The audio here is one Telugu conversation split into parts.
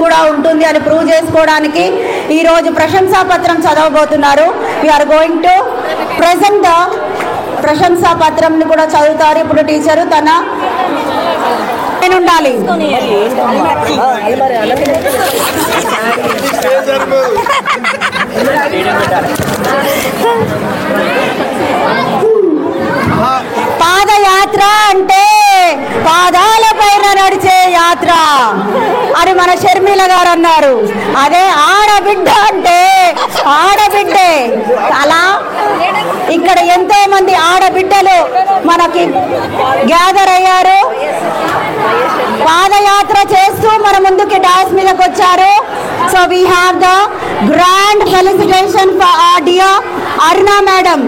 కూడా ఉంటుంది అని ప్రూవ్ చేసుకోవడానికి ఈరోజు ప్రశంసా పత్రం చదవబోతున్నారు. We are going to present the ప్రశంసా పత్రంని కూడా చదువుతారు. ఇప్పుడు టీచరు తన ఉండాలి. పాదయాత్ర అంటే పాదాల పైన నడిచే యాత్ర అని మన షర్మిల గారు అన్నారు. అదే ఆడబిడ్డ అంటే ఆడబిడ్డే. అలా ఇక్కడ ఎంతో మంది ఆడబిడ్డలు మనకి గ్యాదర్ అయ్యారు. పాదయాత్ర చేస్తూ మన ముందుకి డాస్ మీదకి వచ్చారు. So we have the grand felicitation for our dear Aruna madam.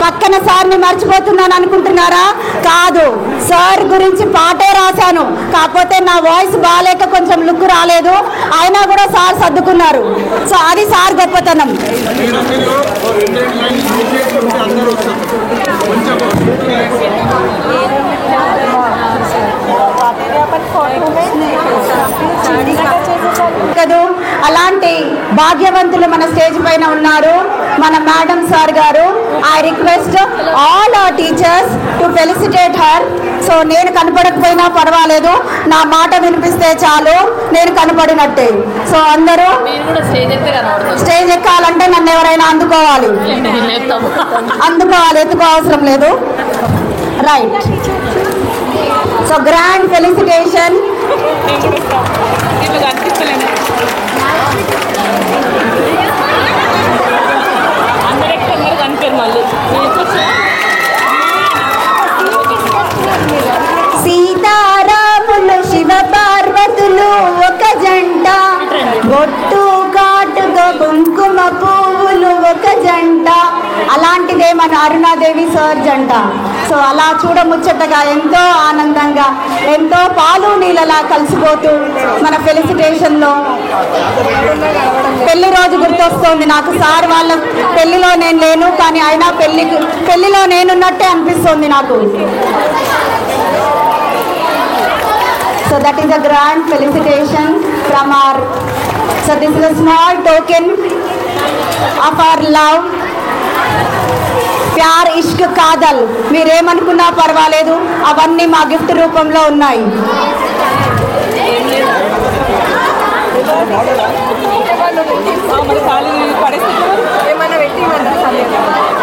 పక్కన సార్ని మర్చిపోతున్నాను అనుకుంటున్నారా? కాదు, సార్ గురించి పాటే రాశాను. కాకపోతే నా వాయిస్ బాగాలేక కొంచెం లుక్ రాలేదు, అయినా కూడా సార్ సర్దుకున్నారు. సో అది సార్ గొప్పతనం. అలాంటి భాగ్యవంతులు మన స్టేజ్ పైన ఉన్నారు. మన మేడం సార్ గారు. I request all our teachers to felicitate her. So నేను కనపడకపోయినా పర్వాలేదు, నా మాట వినిపిస్తే చాలు, నేను కనపడినట్టే. సో అందరూ స్టేజ్ ఎక్కాలంటే నన్ను ఎవరైనా అందుకోవాలి, ఎత్తుకో అవసరం లేదు. రైట్. So grand felicitation. సీతారాములు శివ పార్వతులు ఒక జంట, బొట్టు కాటుగా కుంకుమ పువ్వులు ఒక జంట. అలాంటిదే మన అరుణాదేవి సార్ జంట. సో అలా చూడముచ్చటగా, ఎంతో ఆనందంగా, ఎంతో పాలు నీళ్ళలా కలిసిపోతూ మన ఫెలిసిటేషన్లో పెళ్లి రోజు గుర్తొస్తుంది నాకు. సార్ వాళ్ళ పెళ్లిలో నేను లేను, కానీ అయినా పెళ్లిలో నేనున్నట్టే అనిపిస్తుంది నాకు. So that is a grand felicitation from our. So this is a small token of our love. ప్యార్ ఇష్క్ కాదల్ మీరేమనుకున్నా పర్వాలేదు, అవన్నీ మా గిఫ్ట్ రూపంలో ఉన్నాయి.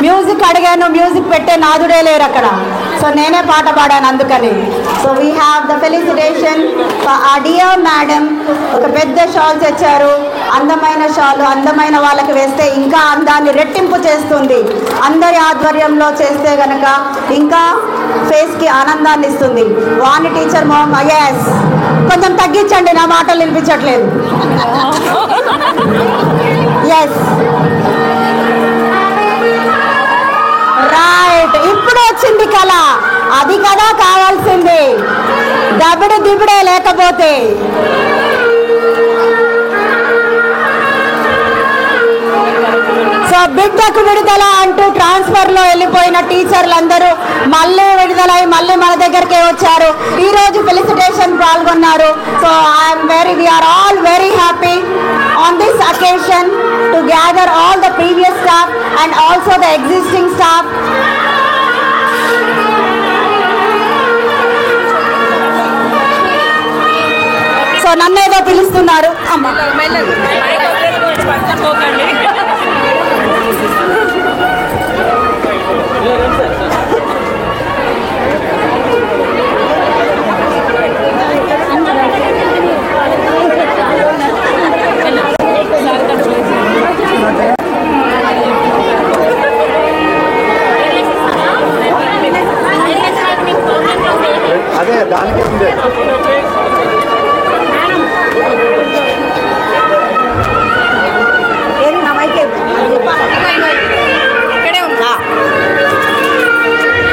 మ్యూజిక్ అడిగాను, మ్యూజిక్ పెట్టే నాదుడే లేరు అక్కడ. సో నేనే పాట పాడాను అందుకని. So we have the felicitation for our dear madam. ఒక పెద్ద షాల్ తెచ్చారు, అందమైన షాలు. అందమైన వాళ్ళకి వేస్తే ఇంకా అందాన్ని రెట్టింపు చేస్తుంది. అందరి ఆధ్వర్యంలో చేస్తే గనక ఇంకా ఫేస్కి ఆనందాన్ని ఇస్తుంది. వాణి టీచర్ మోమ్. ఎస్, కొంచెం తగ్గించండి, నా మాటలు వినిపించట్లేదు. Yes, right. ఇప్పుడు వచ్చింది కళ, అది కదా కావాల్సింది. దబిడి దిబిడే లేకపోతే. సో బిడ్డకు విడుదల అంటూ ట్రాన్స్ఫర్లో వెళ్ళిపోయిన టీచర్లందరూ మళ్ళీ విడుదలై మళ్ళీ మన దగ్గరికే వచ్చారు. ఈరోజు ఫెలిసిటేషన్ పాల్గొన్నారు. So we are all very happy on this occasion to gather all the previous staff and also the existing staff. So నన్నేదో పిలుస్తున్నారు. అదే దానికి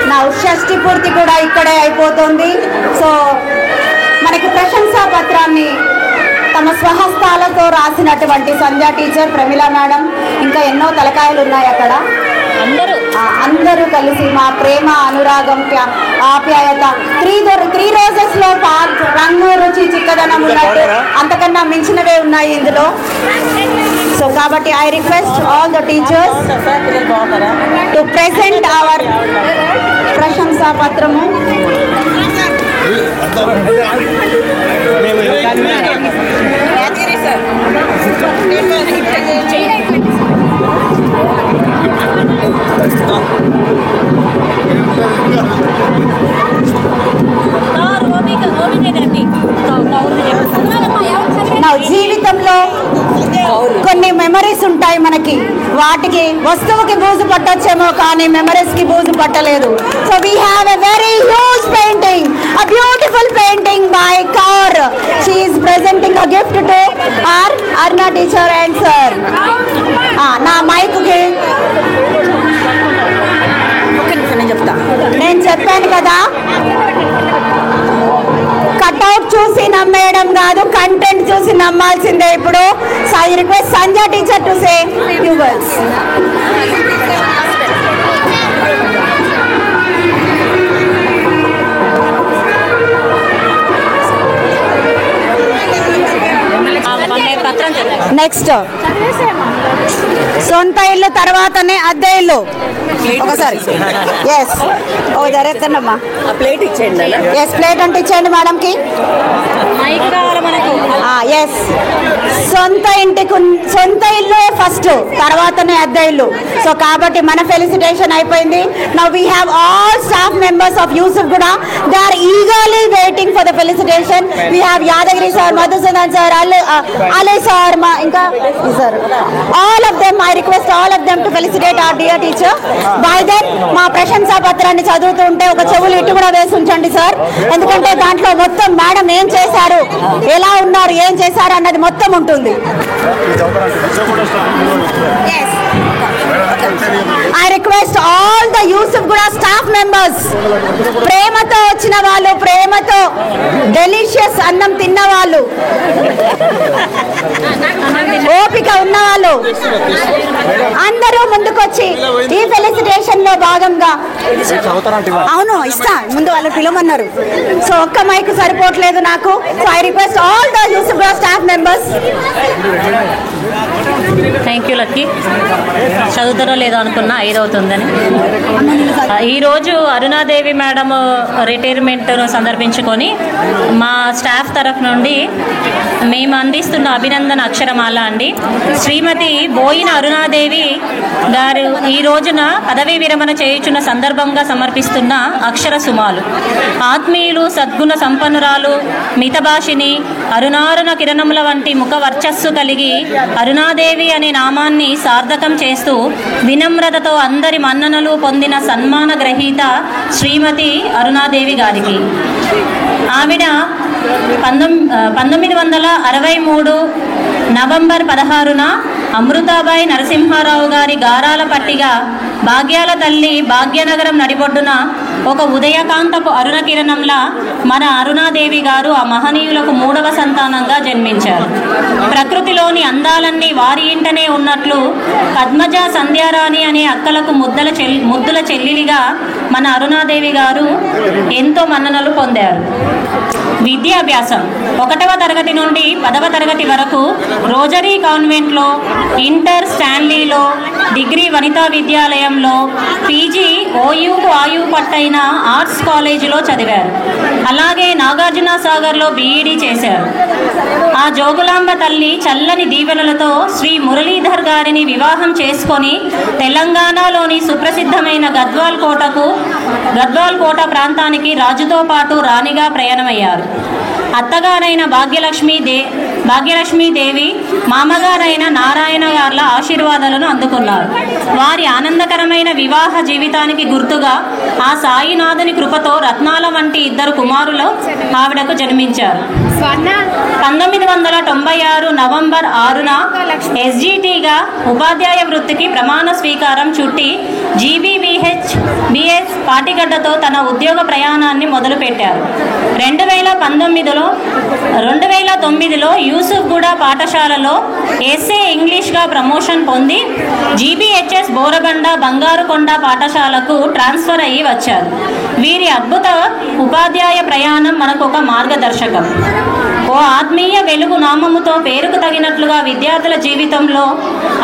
నా షష్ఠి పూర్తి కూడా ఇక్కడే అయిపోతుంది. సో మనకి ప్రశంసా పత్రాన్ని తమ స్వహస్తాలతో రాసినటువంటి సంధ్య టీచర్, ప్రమిళ మేడం, ఇంకా ఎన్నో తలకాయలు ఉన్నాయి అక్కడ. అందరూ కలిసి మా ప్రేమ, అనురాగం, ఆప్యాయత, త్రీ రోజెస్ లో రంగు, రుచి, చిక్కదనం ఉన్నట్టు అంతకన్నా మించినవే ఉన్నాయి ఇందులో. సో కాబట్టి I request all the teachers to present our ప్రశంసా పత్రము. జీవితంలో కొన్ని మెమరీస్ ఉంటాయి మనకి, వాటికి వస్తువుకి బూజు పట్టొచ్చేమో కానీ మెమరీస్ కి బూజు పట్టలేదు. So we have a very huge painting, a beautiful painting by Kaur. She is presenting a gift to our Aruna teacher and sir. నా మైక్ కి నేను చెప్పాను కదా, కట్అవుట్ చూసి నమ్మేయడం కాదు, కంటెంట్ చూసి నమ్మాల్సిందే. ఇప్పుడు so I request Sanjay teacher to say few words. Next సొంత ఇల్లు తర్వాతనే అద్దె ఇల్లు. ఒకసారి ఎస్ ఓ జరుగుతుందమ్మా, ప్లేట్ ఇచ్చేయండి. ఎస్ ప్లేట్ అంటే ఇచ్చేయండి మేడంకి. ఎస్ సొంత ఇల్లు ఫస్ట్, తర్వాతనే అద్దె ఇల్లు. సో కాబట్టి మన ఫెలిసిటేషన్ అయిపోయింది. Now we have all staff members of Yusuf కూడా, they are eagerly waiting for the felicitation. We have Yadagiri sir, Madhusudan sir, Ali sir, ఇంకా sir, all of them. I request all of them to felicitate our dear teacher. By then మా ప్రశంసా పత్రాన్ని చదువుతూ ఉంటే ఒక చెవులు ఇటు కూడా వేసి ఉంచండి సార్, ఎందుకంటే దాంట్లో మొత్తం మేడం ఏం చేశారు, ఎలా ఉన్నారు, ఏం చేశారు అన్నది మొత్తం ఉంటుంది. I request all the Yusuf Gura staff members, ప్రేమతో వచ్చిన వాళ్ళు, ప్రేమతో డెలిషియస్ అన్నం తిన్న వాళ్ళు, ఓపిక ఉన్న వాళ్ళు అందరూ ముందుకొచ్చి ఈ ఫెలిసిటేషన్ లో భాగంగా, అవును ఇస్తా ముందు వాళ్ళు పిలవమన్నారు, సో ఒక్క మైక్ సరిపోవట్లేదు నాకు. So I request all the Yusuf గ్రా staff members. Thank you Lucky. చదువుతారో లేదో అనుకున్నా 5 అవుతుందని. ఈరోజు అరుణాదేవి మేడం రిటైర్మెంట్ను సందర్భించుకొని మా స్టాఫ్ తరఫు నుండి మేము అందిస్తున్న అభినందన అక్షరమాల అండి. శ్రీమతి బోయిన అరుణాదేవి గారు ఈ రోజున పదవీ విరమణ చేయుచున్న సందర్భంగా సమర్పిస్తున్న అక్షర సుమాలు. ఆత్మీయులు, సద్గుణ సంపన్నురాలు, మితభాషిని, అరుణారుణ కిరణముల వంటి ముఖ వర్చస్సు కలిగి అరుణాదేవి అనే నామాన్ని సార్థకం చేస్తూ వినమ్రతతో అందరి మన్ననలు పొందిన సన్మాన గ్రహీత శ్రీమతి అరుణాదేవి గారికి. ఆవిడ 1963 నవంబర్ 16న అమృతాబాయి నరసింహారావు గారి గారాల పట్టిగా భాగ్యాల తల్లి భాగ్యనగరం నడిబొడ్డున ఒక ఉదయకాంతపు అరుణకిరణంలా మన అరుణాదేవి గారు ఆ మహనీయులకు 3వ సంతానంగా జన్మించారు. ప్రకృతిలోని అందాలన్నీ వారి ఇంటనే ఉన్నట్లు పద్మజ, సంధ్యారాణి అనే అక్కలకు ముద్దుల చెల్లిలిగా మన అరుణాదేవి గారు ఎంతో మన్ననలు పొందారు. విద్యాభ్యాసం 1వ తరగతి నుండి 10వ తరగతి వరకు రోజరీ కాన్వెంట్లో, ఇంటర్ స్టాన్లీలో, డిగ్రీ వనితా విద్యాలయంలో, పీజీ ఓయూకు ఆయు పట్టైన ఆర్ట్స్ కాలేజీలో చదివారు. అలాగే నాగార్జున సాగర్లో బీఈడీ చేశారు. ఆ జోగులాంబ తల్లి చల్లని దీవెనలతో శ్రీ మురళీధర్ గారిని వివాహం చేసుకొని తెలంగాణలోని సుప్రసిద్ధమైన గద్వాల్ కోట ప్రాంతానికి రాజుతో పాటు రాణిగా ప్రయాణమయ్యారు. అత్తగారైన భాగ్యలక్ష్మీదేవి, మామగారైన నారాయణ గార్ల ఆశీర్వాదాలను అందుకున్నారు. వారి ఆనందకరమైన వివాహ జీవితానికి గుర్తుగా ఆ సాయినాథుని కృపతో రత్నాల వంటి 2 కుమారులు ఆవిడకు జన్మించారు. 1996 నవంబర్ 6న ఎస్జిటిగా ఉపాధ్యాయ వృత్తికి ప్రమాణ స్వీకారం చుట్టి GBBS పాటిగడ్డతో తన ఉద్యోగ ప్రయాణాన్ని మొదలుపెట్టారు. 2009లో యూసుఫ్ గూడ పాఠశాలలో ఎస్ఏ ఇంగ్లీష్గా ప్రమోషన్ పొంది GBHS బోరబండ బంగారుకొండ పాఠశాలకు ట్రాన్స్ఫర్ అయ్యి వచ్చారు. వీరి అద్భుత ఉపాధ్యాయ ప్రయాణం మనకు ఒక మార్గదర్శకం. ఓ ఆత్మీయ వెలుగు నామముతో పేరుకు తగినట్లుగా విద్యార్థుల జీవితంలో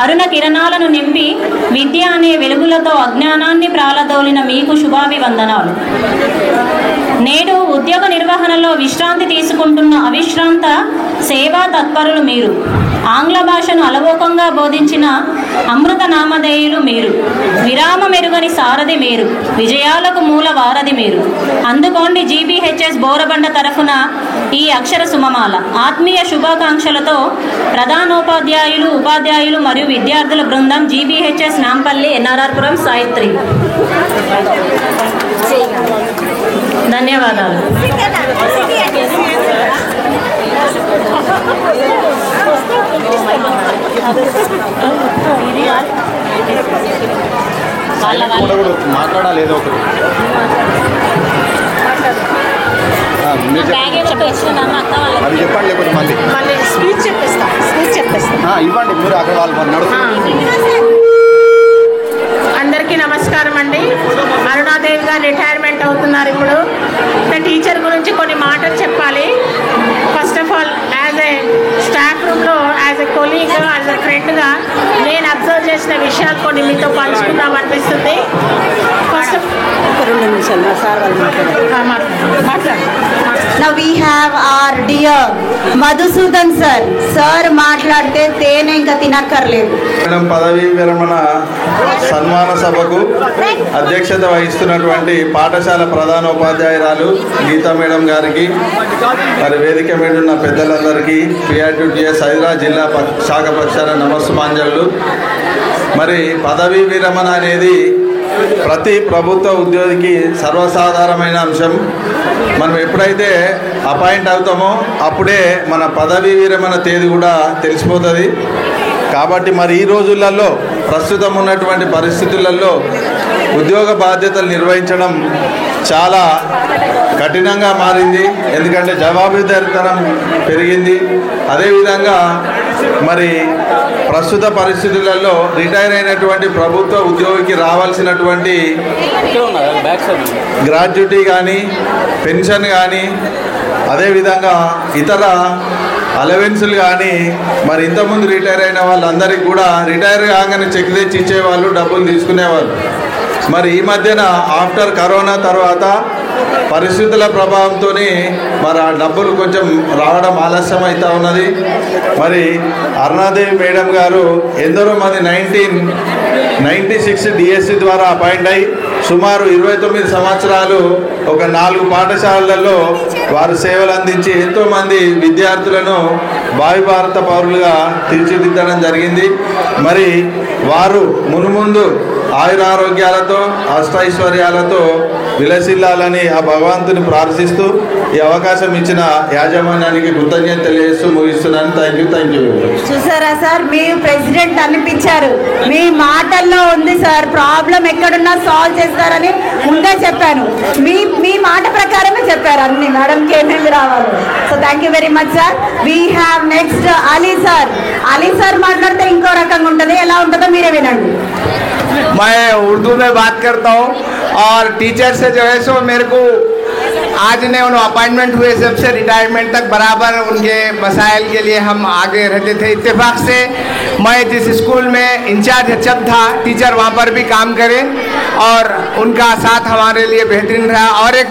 అరుణ కిరణాలను నింపి విద్య అనే వెలుగులతో అజ్ఞానాన్ని ప్రాలదోలిన మీకు శుభాభివందనాలు. నేడు ఉద్యోగ నిర్వహణలో విశ్రాంతి తీసుకుంటున్న అవిశ్రాంత సేవా తత్పరులు మీరు. ఆంగ్ల భాషను అలవోకంగా బోధించిన అమృత నామధేయులు మీరు. విరామ మెరుగని సారథి మీరు. విజయాలకు మూల వారధి మీరు. అందుకోండి జీబీహెచ్ఎస్ బోరబండ తరఫున ఈ అక్షర సుమమాల. ఆత్మీయ శుభాకాంక్షలతో ప్రధానోపాధ్యాయులు, ఉపాధ్యాయులు మరియు విద్యార్థుల బృందం, జీబీహెచ్ఎస్ నాంపల్లి, ఎన్ఆర్ఆర్పురం, సాయిత్రి. ధన్యవాదాలు. మాట్లాడాలి ఏదో ఒకటి. అది చెప్పండి, లేకపోతే మళ్ళీ స్పీచ్ చెప్పేస్తా. ఇవ్వండి మీరు అక్కడ వాళ్ళు నడుస్తారు. అందరికీ నమస్కారం అండి. అరుణాదేవి గారు రిటైర్మెంట్ అవుతున్నారు. ఇప్పుడు టీచర్ గురించి కొన్ని మాటలు చెప్పాలి. First of all as a staff రూమ్లో as a colleague, as a ఫ్రెండ్గా నేను అబ్జర్వ్ చేసిన విషయాలు కొన్ని మీతో పంచుకుందాం అనిపిస్తుంది. First Now we have our dear Madhusudan sir. Sir మాట్లాడితే తేనె ఇంకా తినక్కర్లేదు. మేడం పదవీ విరమణ సన్మాన సభకు అధ్యక్షత వహిస్తున్నటువంటి పాఠశాల ప్రధానోపాధ్యాయురాలు గీతా మేడం గారికి, మరి వేదిక మీద ఉన్న పెద్దలందరికీ పిఆర్టీఎస్ హైదరాబాద్ జిల్లా శాఖ పక్షాన నమస్సుమాంజలు. మరి పదవీ విరమణ అనేది ప్రతి ప్రభుత్వ ఉద్యోగికి సర్వసాధారణమైన అంశం. మనం ఎప్పుడైతే అపాయింట్ అవుతామో అప్పుడే మన పదవీ విరమణ తేదీ కూడా తెలిసిపోతుంది. కాబట్టి మరి ఈ రోజులలో ప్రస్తుతం ఉన్నటువంటి పరిస్థితులలో ఉద్యోగ బాధ్యతలు నిర్వహించడం చాలా కఠినంగా మారింది. ఎందుకంటే జవాబుదారీతనం పెరిగింది. అదేవిధంగా మరి ప్రస్తుత పరిస్థితులలో రిటైర్ అయినటువంటి ప్రభుత్వ ఉద్యోగికి రావాల్సినటువంటి గ్రాడ్యుటీ కానీ, పెన్షన్ కానీ, అదేవిధంగా ఇతర అలవెన్సులు కానీ మరి ఇంతకుముందు రిటైర్ అయిన వాళ్ళందరికీ కూడా రిటైర్ కాగానే చెక్ తెచ్చి ఇచ్చేవాళ్ళు, డబ్బులు తీసుకునేవాళ్ళు. మరి ఈ మధ్యన ఆఫ్టర్ కరోనా తర్వాత పరిస్థితుల ప్రభావంతో మరి ఆ డబ్బులు కొంచెం రావడం ఆలస్యం అవుతూ ఉన్నది. మరి అరుణాదేవి మేడం గారు ఎందరో మంది 1996 డిఎస్సి ద్వారా అపాయింట్ అయ్యి సుమారు 29 సంవత్సరాలు ఒక 4 పాఠశాలలలో వారు సేవలు అందించి ఎంతోమంది విద్యార్థులను భావి భారత పౌరులుగా తీర్చిదిద్దడం జరిగింది. మరి వారు మునుముందు ఆయురారోగ్యాలతో అష్టైశ్వర్యాలతో విలసిల్లాలని ఆ భగవంతుని ప్రార్థిస్తూ ఈ అవకాశం ఇచ్చిన యాజమాన్యానికి కృతజ్ఞత తెలియజేస్తూ ముగిస్తున్నాను. Thank you. చూసారా సార్, మీ ప్రెసిడెంట్ అనిపించారు. మీ మాటల్లో ఉంది సార్, ప్రాబ్లం ఎక్కడున్నా సాల్వ్ చేస్తారని ముందే చెప్పాను. మీ మాట ప్రకారమే చెప్పారు అన్ని. మేడంకి ఏమేమి రావాలి. So thank you very much sir. We have next Ali sir. Ali sir మాట్లాడితే ఇంకో రకంగా ఉంటుంది. ఎలా ఉంటుందో మీరే వినండి. मैं उर्दू में बात करता हूँ और टीचर से जो है सो मेरे को आज ने उन्होंने अपॉइंटमेंट हुए जब से रिटायरमेंट तक बराबर उनके मसाइल के लिए हम आगे रहते थे. इत्तेफाक से मैं जिस स्कूल में इंचार्ज एचएम था टीचर वहाँ पर भी काम करे और उनका साथ हमारे लिए बेहतरीन रहा. और एक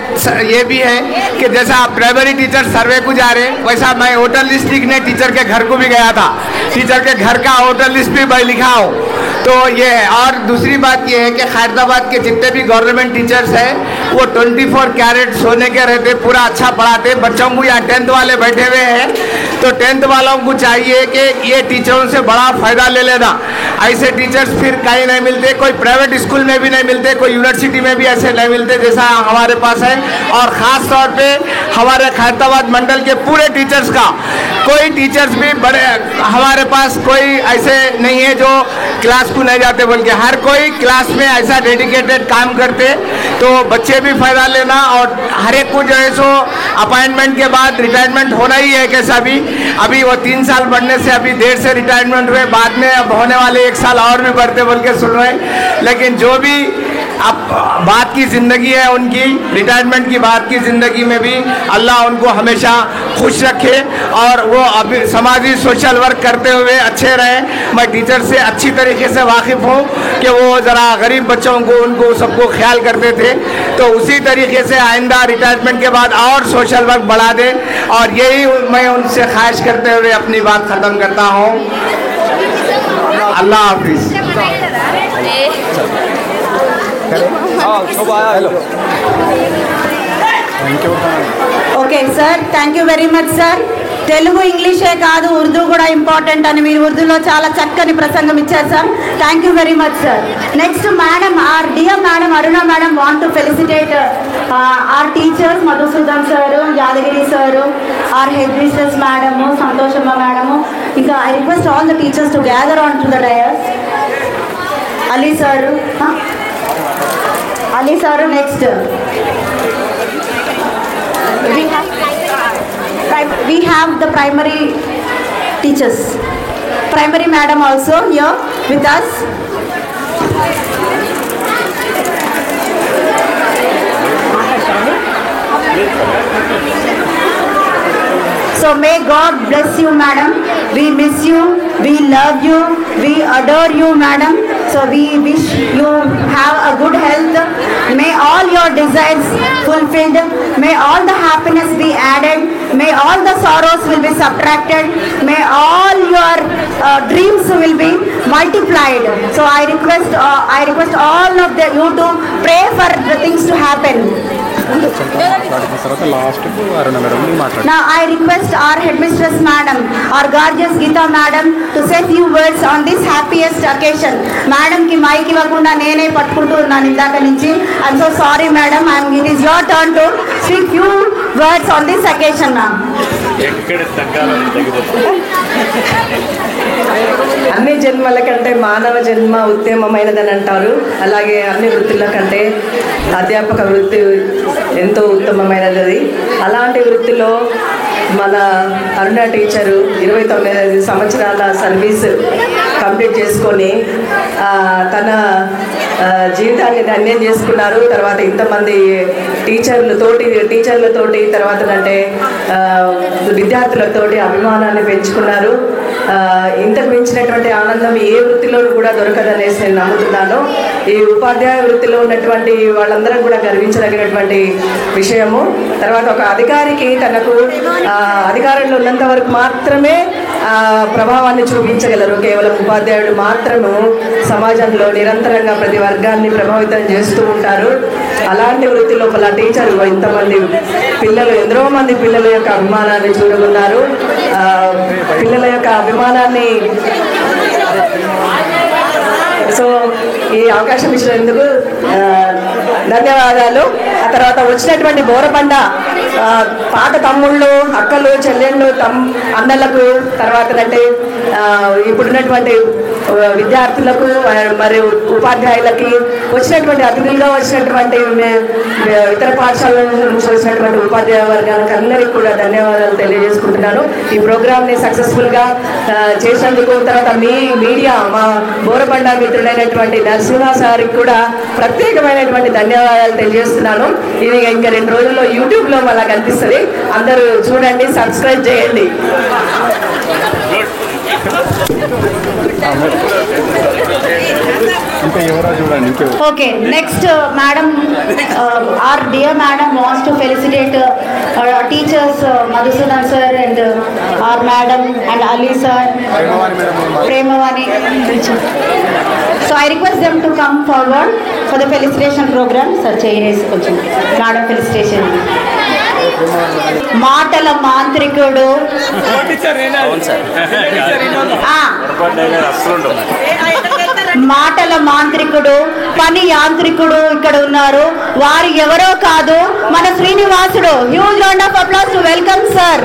ये भी है कि जैसा प्राइमरी टीचर सर्वे को जा रहे वैसा मैं वोटर लिस्ट लिखने टीचर के घर को भी गया था. टीचर के घर का वोटर लिस्ट भी मैं लिखा हूँ. तो ये है. और दूसरी बात ये है कि खैरताबाद के जितने भी गवर्नमेंट टीचर्स हैं वो 24 कैरेट सोने के रहते, पूरा अच्छा पढ़ाते. बच्चों को यहाँ 10th वाले बैठे हुए हैं तो 10th वालों को चाहिए कि ये टीचरों से बड़ा फ़ायदा ले लेना. ऐसे टीचर्स फिर कहीं नहीं मिलते, कोई प्राइवेट स्कूल में भी नहीं मिलते, कोई यूनिवर्सिटी में भी ऐसे नहीं मिलते जैसा हमारे पास है. और ख़ास तौर पे हमारे खैरताबाद मंडल के पूरे टीचर्स का कोई टीचर्स भी बड़े हमारे पास कोई ऐसे नहीं है जो क्लास को नहीं जाते, बल्कि हर कोई क्लास में ऐसा डेडिकेटेड काम करते. तो बच्चे भी फ़ायदा लेना और हर एक को जो है सो अपॉइंटमेंट के बाद रिटायरमेंट होना ही है. कैसा भी अभी वो 3 साल बढ़ने से अभी देर से रिटायरमेंट हुए, बाद में अब होने वाले 1 साल और भी बढ़ते बोल के सुन रहे हैं. लेकिन जो भी अब बात की ज़िंदगी है उनकी, रिटायरमेंट की बात की ज़िंदगी में भी अल्लाह उनको हमेशा खुश रखे और वो अभी समाजी सोशल वर्क करते हुए अच्छे रहें। मैं टीचर से अच्छी तरीके से वाकिफ़ हूँ कि वो ज़रा गरीब बच्चों को उनको सबको ख्याल करते थे, तो उसी तरीके से आइंदा रिटायरमेंट के बाद और सोशल वर्क बढ़ा दें, और यही मैं उनसे ख्वाहिश करते हुए अपनी बात ख़त्म करता हूँ। अल्लाह हाफिज़। Okay sir, thank you very much sir. Telugu ఇంగ్లీషే కాదు, ఉర్దూ కూడా ఇంపార్టెంట్ అని మీరు ఉర్దూలో చాలా చక్కని ప్రసంగం ఇచ్చారు sir. Thank you very much sir. Next madam, our dear madam Aruna madam want to felicitate our teachers Madhusudan sir, Yadagiri sir, our head mistress madam, Santhoshamma madam. ఇంకా I request all the teachers to gather on to the dais. Ali sir, Ali sir. Next we have the primary teachers, primary madam also here with us. So may God bless you madam, we miss you, we love you, we adore you madam. So we wish you have a good health, may all your desires fulfilled, may all the happiness be added, may all the sorrows will be subtracted, may all your dreams will be multiplied. So I request all of you to pray for the things to happen. Now I request our headmistress madam, our gorgeous Geeta madam to say few words on this happiest occasion. Madam ki mic ఇవ్వకుండా నేనే పట్టుకుంటూ ఉన్నాను ఇందాక నుంచి. I'm so sorry madam, it is your turn to speak few words on this occasion ma'am. అన్ని జన్మల కంటే మానవ జన్మ ఉత్తమమైనదని అంటారు. అలాగే అన్ని వృత్తుల కంటే అధ్యాపక వృత్తి ఎంతో ఉత్తమమైనది. అలాంటి వృత్తిలో మన అరుణ టీచరు 29 సంవత్సరాల సర్వీస్ కంప్లీట్ చేసుకొని తన జీవితాన్ని ధన్యం చేసుకున్నారు. తర్వాత ఇంతమంది టీచర్లతోటి తర్వాత అంటే విద్యార్థులతోటి అభిమానాన్ని పెంచుకున్నారు. ఇంతకు మించినటువంటి ఆనందం ఏ వృత్తిలోనూ కూడా దొరకదనేసి నేను నమ్ముతున్నాను. ఈ ఉపాధ్యాయ వృత్తిలో ఉన్నటువంటి వాళ్ళందరూ కూడా గర్వించదగినటువంటి విషయము. తర్వాత ఒక అధికారికి తనకు అధికారంలో ఉన్నంత వరకు మాత్రమే ప్రభావాన్ని చూపించగలరు. కేవలం ఉపాధ్యాయుడు మాత్రము సమాజంలో నిరంతరంగా ప్రతి వర్గాన్ని ప్రభావితం చేస్తూ ఉంటారు. అలాంటి వృత్తి లోపల టీచర్ ఇంతమంది పిల్లలు, ఎంతో మంది పిల్లల యొక్క అభిమానాన్ని చూడగొన్నారు. పిల్లల యొక్క అభిమానాన్ని సో ఈ అవకాశం ఇచ్చినందుకు ధన్యవాదాలు. ఆ తర్వాత వచ్చినటువంటి బోరబండ పాత తమ్ముళ్ళు, అక్కలు, చెల్లెళ్ళు, అన్నలకు, తర్వాత అంటే ఇప్పుడున్నటువంటి విద్యార్థులకు మరియు ఉపాధ్యాయులకి, వచ్చినటువంటి అతిథులుగా వచ్చినటువంటి ఇతర పాఠశాలల నుంచి వచ్చినటువంటి ఉపాధ్యాయ వర్గానికి అందరికీ కూడా ధన్యవాదాలు తెలియజేసుకుంటున్నాను. ఈ ప్రోగ్రామ్ని సక్సెస్ఫుల్గా చేసినందుకు. తర్వాత మీ మీడియా, మా బోరబండ మిత్రుడైనటువంటి నరసింహ సార్కి కూడా ప్రత్యేకమైనటువంటి ధన్యవాదాలు తెలియజేస్తున్నాను. ఇది ఇంకా 2 రోజుల్లో యూట్యూబ్లో మళ్ళీ కనిపిస్తుంది. అందరూ చూడండి, సబ్స్క్రైబ్ చేయండి. Okay, next madam, our dear madam wants to felicitate our teachers Madhusudan sir and our madam and Ali sir, Premavani. So I request them to come forward for the felicitation program. Sir, cheyres koncham madam felicitation. మాటల మాంత్రికుడు, మాటల మాంత్రికుడు, పని యాంత్రికుడు ఇక్కడ ఉన్నారు. వారు ఎవరో కాదు, మన శ్రీనివాసుడు. Huge round of applause to welcome sir.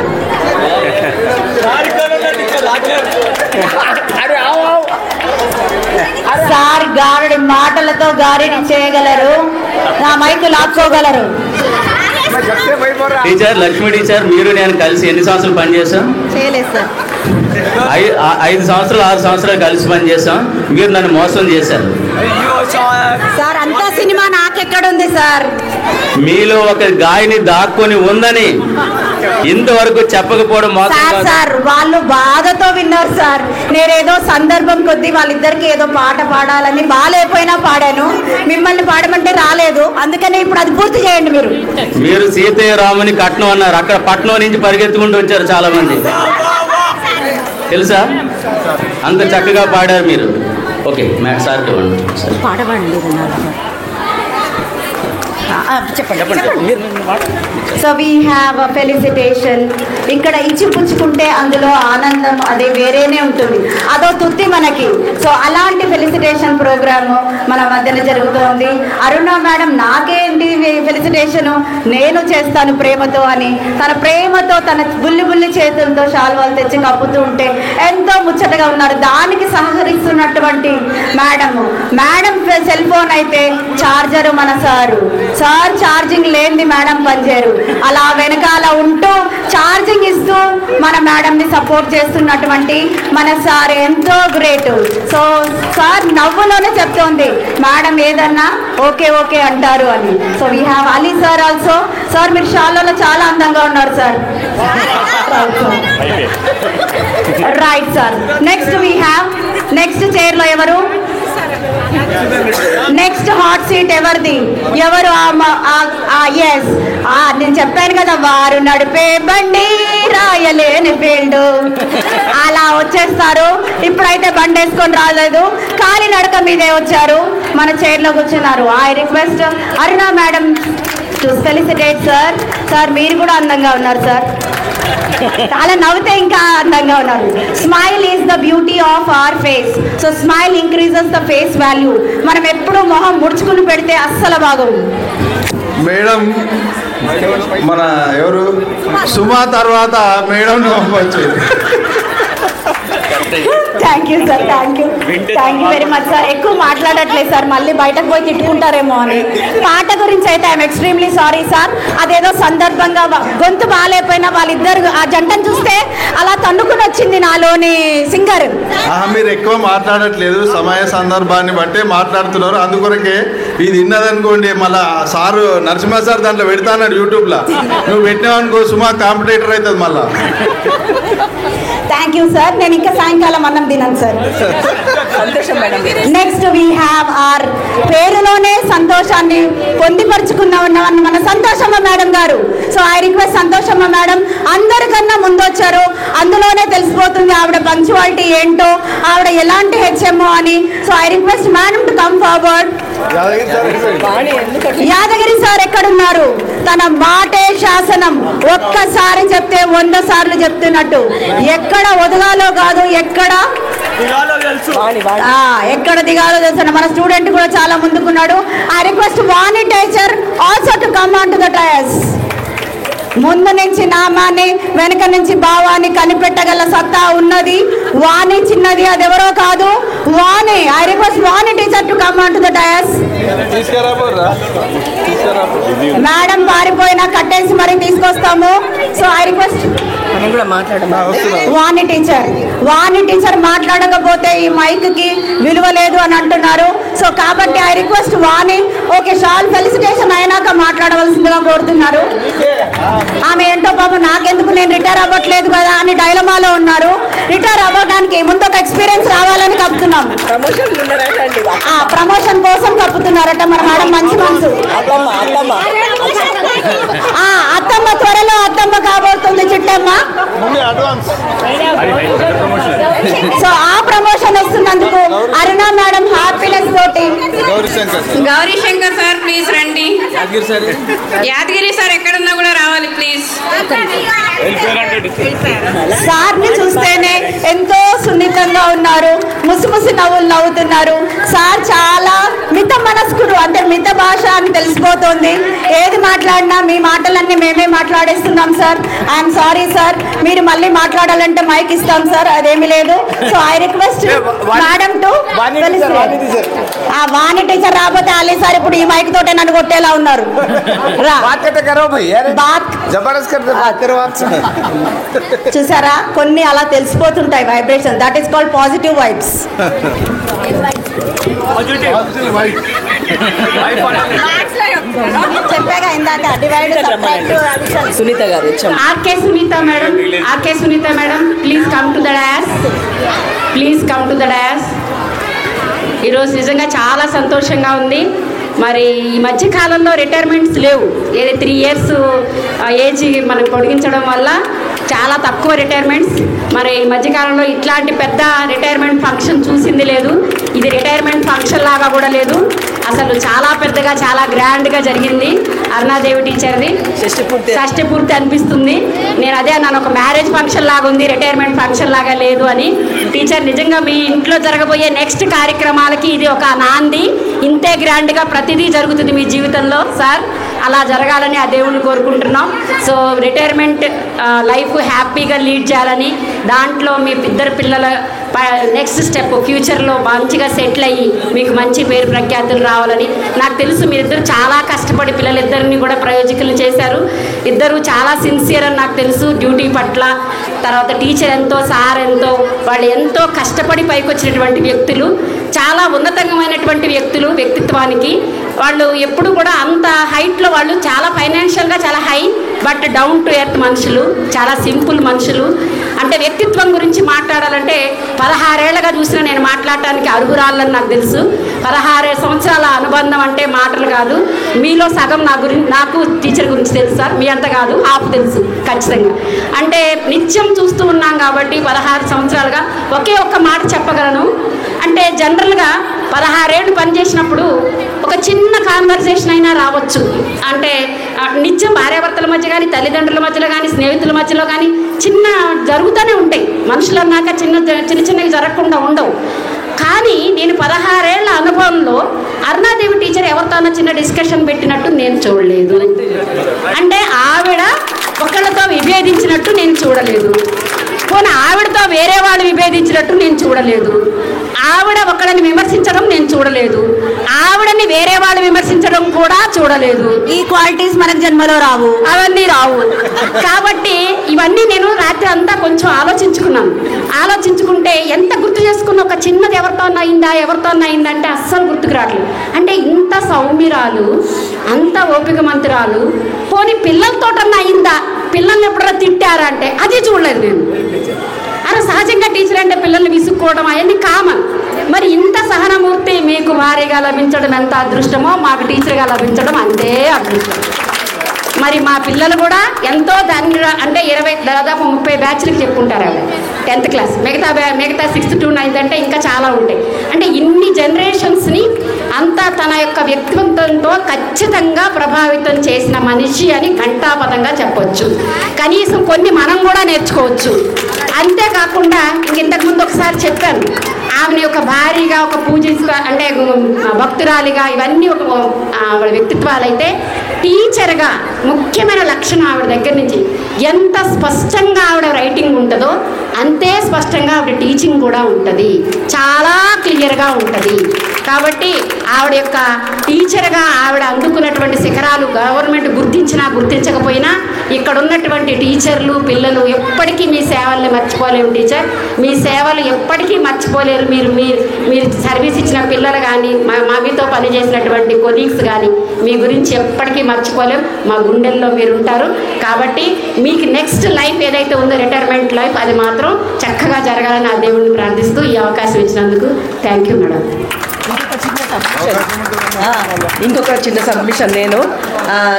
Sir గారుడి మాటలతో గారిని చేయగలరు, నా మైకు లాక్కోగలరు. టీచర్ లక్ష్మి టీచర్, మీరు నేను కలిసి ఎన్ని సంవత్సరాలు పనిచేశాం? చేయలేదు సార్. 5 సంవత్సరాలు 6 సంవత్సరాలు కలిసి పనిచేసాం. మీరు నన్ను మోసం చేశారు సార్. అంతా సినిమా నాకెక్కడుంది సార్? మీలో ఒక గాయని దాక్కుని ఉందని ఇంతవరకు చెప్పకపోవడం సార్ వాళ్ళు బాధతో విన్నారు సార్. నేనేదో సందర్భం కొద్దీ వాళ్ళిద్దరికి ఏదో పాట పాడాలని బాగాలేకపోయినా పాడాను. మిమ్మల్ని పాడమంటే రాలేదు, అందుకని ఇప్పుడు అది పూర్తి చేయండి. మీరు సీతయ్య రాముని కట్నం అన్నారు. అక్కడ పట్నం నుంచి పరిగెత్తుకుంటూ వచ్చారు చాలా మంది, తెలుసా? అంత చక్కగా పాడారు మీరు. ఓకే సార్ పాడబండి. So we have a felicitation. ఇక్కడ ఇచ్చి పుచ్చుకుంటే అందులో ఆనందం అది వేరేనే ఉంటుంది, అదో తృప్తి మనకి. సో అలాంటి ఫెలిసిటేషన్ ప్రోగ్రాము మన మధ్యన జరుగుతోంది. అరుణ మేడం నాకేంటి ఫెలిసిటేషను, నేను చేస్తాను ప్రేమతో అని తన ప్రేమతో తన బుల్లి చేతులతో శాల్వాలు తెచ్చి కప్పుతూ ఉంటే ఎంతో ముచ్చటగా ఉన్నారు. దానికి సహకరిస్తున్నటువంటి మేడం సెల్ ఫోన్ అయితే ఛార్జరు మన సార్ ఛార్జింగ్ లేనిది మేడం పనిచేయరు. అలా వెనకాల ఉంటూ ఛార్జింగ్ ఇస్తూ మన మేడంని సపోర్ట్ చేస్తున్నటువంటి మన సార్ ఎంతో గ్రేట్. సో సార్ నవ్వులోనే చెప్తోంది మేడం ఏదన్నా ఓకే ఓకే అంటారు అని. So we have Ali sir also. Sir మీరు షాల్లో చాలా అందంగా ఉన్నారు sir. Right sir. Next we have next చైర్లో ఎవరు? నెక్స్ట్ హాట్ సీట్ ఎవరిది? ఎవరు? ఎస్, నేను చెప్పాను కదా, వారు నడిపే బండి రాయలేని ఫీల్డ్. అలా వచ్చేస్తారు. ఇప్పుడైతే బండి వేసుకొని రాలేదు, ఖాళీ నడక మీదే వచ్చారు, మన చైర్లో కూర్చున్నారు. I request Aruna madam to felicitate sir. Sir మీరు కూడా అందంగా ఉన్నారు సార్, చాలా నవ్వుతే ఇంకా అందంగా ఉన్నారు. Smile is the beauty of our face. So smile increases the face value. మనం ఎప్పుడూ మొహం ముడుచుకుని పెడితే అస్సలు బాగోదు. మేడం మన ఎవరు సుమా తర్వాత మేడం వచ్చింది. Thank you sir, thank you very much sir. ఎక్కువ మాట్లాడట్లేదు సార్, మళ్ళీ బయటకు పోయి తిట్టుకుంటారేమో అని. పాట గురించి అయితే ఐఎమ్ ఎక్స్ట్రీమ్లీ సారీ సార్. అదేదో సందర్భంగా గొంతు బాగాలేకపోయినా వాళ్ళిద్దరు ఆ జంటను చూస్తే అలా తన్నుకుని వచ్చింది నాలోని సింగర్. మీరు ఎక్కువ మాట్లాడట్లేదు, సమయ సందర్భాన్ని బట్టే మాట్లాడుతున్నారు. అందుకొరకే ఇది విన్నదనుకోండి మళ్ళా సారు నరసింహ సార్ దాంట్లో పెడతాన్నాడు యూట్యూబ్లో. నువ్వు పెట్టినావనుకో సుమా కాంపిటేటర్ అవుతుంది మళ్ళా. Thank you sir. నేను ఇంకా సాయంకాలం అన్నం తిన్నాను sir. Next we have our పేరులోనే సంతోషాన్ని పొందిపరుచుకున్న మన Santhoshamma madam garu. So I request Santhoshamma madam, అందరికన్నా ముందొచ్చారు, అందులోనే తెలిసిపోతుంది ఆవిడ పంక్చువాలిటీ ఏంటో, ఆవిడ ఎలాంటి హెచ్ఎంఓ అని. So I request madam to come forward. Yadagiri sir ఎక్కడున్నారు? తన మాటే శాసనం, ఒక్కసారి చెప్తే 100 సార్లు చెప్తున్నట్టు. ఎక్కడ ఒదగాలో కాదు, ఎక్కడ దిగాలో తెలుసు. మన స్టూడెంట్ కూడా చాలా ముందుకున్నాడు. I request Vani teacher also to come on to the dais. ముందు నుంచి నామాన్ని, వెనక నుంచి భావాన్ని కనిపెట్టగల సత్తా ఉన్నది. వాణి చిన్నది, అది ఎవరో కాదు, Vani. I request Vani teacher to come on to the dais. Madam పారిపోయినా కట్టేసి మరీ తీసుకొస్తాము. So I request Vani teacher మాట్లాడకపోతే ఈ మైక్ కి విలువ లేదు అని అంటున్నారు. సో కాబట్టి I request Vani. Okay, shall felicitation అయినాక మాట్లాడవలసిందిగా కోరుతున్నారు. ఆమె ఏంటో పాపం నాకెందుకు, నేను రిటైర్ అవ్వట్లేదు కదా అని డైలమాలో ఉన్నారు. రిటైర్ అవ్వడానికి ముందు ఒక ఎక్స్పీరియన్స్ రావాలని కప్పుతున్నాం. ప్రమోషన్ కోసం కప్పుతున్నారట మన మేడం. మంచి మనసు. అత్తమ్మ త్వరలో అత్తమ్మ కాబోతుంది చిట్టమ్మ. సో ఆ ప్రమోషన్ వస్తున్నందుకు అరుణ మేడం హ్యాపీనెస్ తోటి. గౌరీ శంకర్ సార్ ప్లీజ్ రండి. యాదగిరి సార్ ఎక్కడున్నా కూడా రావాలి ప్లీజ్. సార్ని చూస్తేనే ఎంతో సున్నితంగా ఉన్నారు, ముసిముసి నవ్వులు నవ్వుతున్నారు. సార్ చాలా మిత మనస్కుడు ఇప్పుడు అంటే మిత భాష అని తెలిసిపోతుంది. ఏది మాట్లాడినా మీ మాటలన్నీ మేమే మాట్లాడేస్తున్నాం సార్. ఐఎమ్ సారీ సార్, మీరు మళ్ళీ మాట్లాడాలంటే మైక్ ఇస్తాం సార్, అదేమి లేదు. So I request madam to Vani teacher రాకపోతే అలీ సార్ ఇప్పుడు ఈ మైక్ తోటే నన్ను కొట్టేలా ఉన్నారు. చూసారా, కొన్ని అలా తెలిసిపోతుంటాయి vibration. That is called positive vibes. చెప్పాగా ఇందాక డివైడ్ సునీత గారు. RK Sunita madam please come to the dais. ఈరోజు నిజంగా చాలా సంతోషంగా ఉంది. మరి ఈ మధ్య కాలంలో రిటైర్మెంట్స్ లేవు. ఏదో 3 years ఏజ్ మనం పొడిగించడం వల్ల చాలా తక్కువ రిటైర్మెంట్స్. మరి ఈ మధ్యకాలంలో ఇట్లాంటి పెద్ద రిటైర్మెంట్ ఫంక్షన్ చూసింది లేదు. ఇది రిటైర్మెంట్ ఫంక్షన్ లాగా కూడా లేదు. అసలు చాలా పెద్దగా చాలా గ్రాండ్గా జరిగింది. అరుణాదేవి టీచర్ది షష్ఠి పూర్తి అనిపిస్తుంది. నేను అదే అన్నాను, ఒక మ్యారేజ్ ఫంక్షన్ లాగా ఉంది, రిటైర్మెంట్ ఫంక్షన్ లాగా లేదు అని. టీచర్ నిజంగా మీ ఇంట్లో జరగబోయే నెక్స్ట్ కార్యక్రమాలకి ఇది ఒక నాంది. ఇంతే గ్రాండ్గా ప్రతిదీ జరుగుతుంది మీ జీవితంలో సార్. అలా జరగాలని ఆ దేవుని కోరుకుంటున్నాం. సో రిటైర్మెంట్ లైఫ్ హ్యాపీగా లీడ్ చేయాలని, దాంట్లో మీ ఇద్దరు పిల్లల నెక్స్ట్ స్టెప్ ఫ్యూచర్లో మంచిగా సెటిల్ అయ్యి మీకు మంచి పేరు ప్రఖ్యాతులు రావాలని. నాకు తెలుసు మీరిద్దరు చాలా కష్టపడి పిల్లలిద్దరిని కూడా ప్రయోజకులు చేశారు. ఇద్దరు చాలా సిన్సియర్ అని నాకు తెలుసు డ్యూటీ పట్ల. తర్వాత టీచర్ ఎంతో, సార్ ఎంతో, వాళ్ళు ఎంతో కష్టపడి పైకి వచ్చినటువంటి వ్యక్తులు, చాలా ఉన్నతమైనటువంటి వ్యక్తులు వ్యక్తిత్వానికి. వాళ్ళు ఎప్పుడు కూడా అంత హైట్లో, వాళ్ళు చాలా ఫైనాన్షియల్గా చాలా high, but down to earth మనుషులు, చాలా సింపుల్ మనుషులు. అంటే వ్యక్తిత్వం గురించి మాట్లాడాలంటే 16 ఏళ్ళగా చూసినా నేను మాట్లాడటానికి అర్హురాలని నాకు తెలుసు. 16 సంవత్సరాల అనుబంధం అంటే మాటలు కాదు. మీలో సగం నాకు టీచర్ గురించి తెలుసు సార్, మీ అంత కాదు, హాఫ్ తెలుసు ఖచ్చితంగా. అంటే నిత్యం చూస్తూ ఉన్నాం కాబట్టి 16 సంవత్సరాలుగా ఒకే ఒక్క మాట చెప్పగలను. అంటే జనరల్గా 16 ఏళ్ళు పనిచేసినప్పుడు ఒక చిన్న కాన్వర్సేషన్ అయినా రావచ్చు. అంటే నిత్యం భార్యాభర్తల మధ్య కానీ, తల్లిదండ్రుల మధ్యలో కానీ, స్నేహితుల మధ్యలో కానీ చిన్న జరుగుతూనే ఉంటాయి. మనుషులు అన్నాక చిన్నవి జరగకుండా ఉండవు. కానీ నేను 16 ఏళ్ల అనుభవంలో అరుణాదేవి టీచర్ ఎవరితోనో చిన్న డిస్కషన్ పెట్టినట్టు నేను చూడలేదు. అంటే ఆవిడ ఒకళ్ళతో విభేదించినట్టు నేను చూడలేదు. పోనీ ఆవిడతో వేరే వాళ్ళు విభేదించినట్టు నేను చూడలేదు. ఆవిడ ఒకళ్ళని విమర్శించడం నేను చూడలేదు. ఆవిడని వేరే వాళ్ళు విమర్శించడం కూడా చూడలేదు. ఈ క్వాలిటీస్ మనకు జన్మలో రావు, అవన్నీ రావు. కాబట్టి ఇవన్నీ నేను రాత్రి అంతా కొంచెం ఆలోచించుకుంటే ఎంత గుర్తు చేసుకున్న, ఒక చిన్నది ఎవరితో అయిందంటే అస్సలు గుర్తుకు రావట్లేదు. అంటే ఇంత సౌమ్యురాలు, అంత ఓపిక మంతురాలు, పోనీ పిల్లలతోటన్నా అయిందా, పిల్లల్ని ఎప్పుడన్నా తిట్టారా అంటే అది చూడలేదు నేను. అలా సహజంగా టీచర్ అంటే పిల్లల్ని విసుక్కోవడం అవన్నీ కామన్. మరి ఇంత సహనమూర్తి మీకు భార్యగా లభించడం ఎంత అదృష్టమో, మాకు టీచర్గా లభించడం అంతే అదృష్టం. మరి మా పిల్లలు కూడా ఎంతో దాన్ని అంటే దాదాపు 30 బ్యాచ్లకు చెప్పుకుంటారు ఆవిడ 10th క్లాస్. మిగతా 6th to 9th అంటే ఇంకా చాలా ఉంటాయి. అంటే ఇన్ని జనరేషన్స్ని అంతా తన యొక్క వ్యక్తిత్వంతో ఖచ్చితంగా ప్రభావితం చేసిన మనిషి అని ఘంటాపదంగా చెప్పొచ్చు. కనీసం కొన్ని మనం కూడా నేర్చుకోవచ్చు. అంతేకాకుండా ఇంతకుముందు ఒకసారి చెప్పాను, ఆమెని ఒక భారీగా, ఒక అంటే భక్తురాలిగా, ఇవన్నీ ఒక ఆవిడ వ్యక్తిత్వాలైతే టీచర్గా ముఖ్యమైన లక్షణం ఆవిడ దగ్గర నుంచి ఎంత స్పష్టంగా ఆవిడ రైటింగ్ ఉంటుందో అంతే స్పష్టంగా ఆవిడ టీచింగ్ కూడా ఉంటుంది, చాలా క్లియర్గా ఉంటుంది. కాబట్టి ఆవిడ యొక్క టీచర్గా ఆవిడ అందుకున్నటువంటి శిఖరాలు గవర్నమెంట్ గుర్తించినా గుర్తించకపోయినా ఇక్కడ ఉన్నటువంటి టీచర్లు, పిల్లలు ఎప్పటికీ మీ సేవల్ని మర్చిపోలేము. టీచర్, మీ సేవలు ఎప్పటికీ మర్చిపోలేరు. మీరు సర్వీస్ ఇచ్చిన పిల్లలు కానీ, మీతో పనిచేసినటువంటి కొలీగ్స్ కానీ మీ గురించి ఎప్పటికీ మర్చిపోలేము. మా గుండెల్లో మీరు ఉంటారు. కాబట్టి మీకు నెక్స్ట్ లైఫ్ ఏదైతే ఉందో రిటైర్మెంట్ లైఫ్, అది మాత్రం చక్కగా జరగాలని ఆ దేవుడిని ప్రార్థిస్తూ ఈ అవకాశం ఇచ్చినందుకు థ్యాంక్ యూ మేడం. ఇంకొక చిన్న సబ్మిషన్.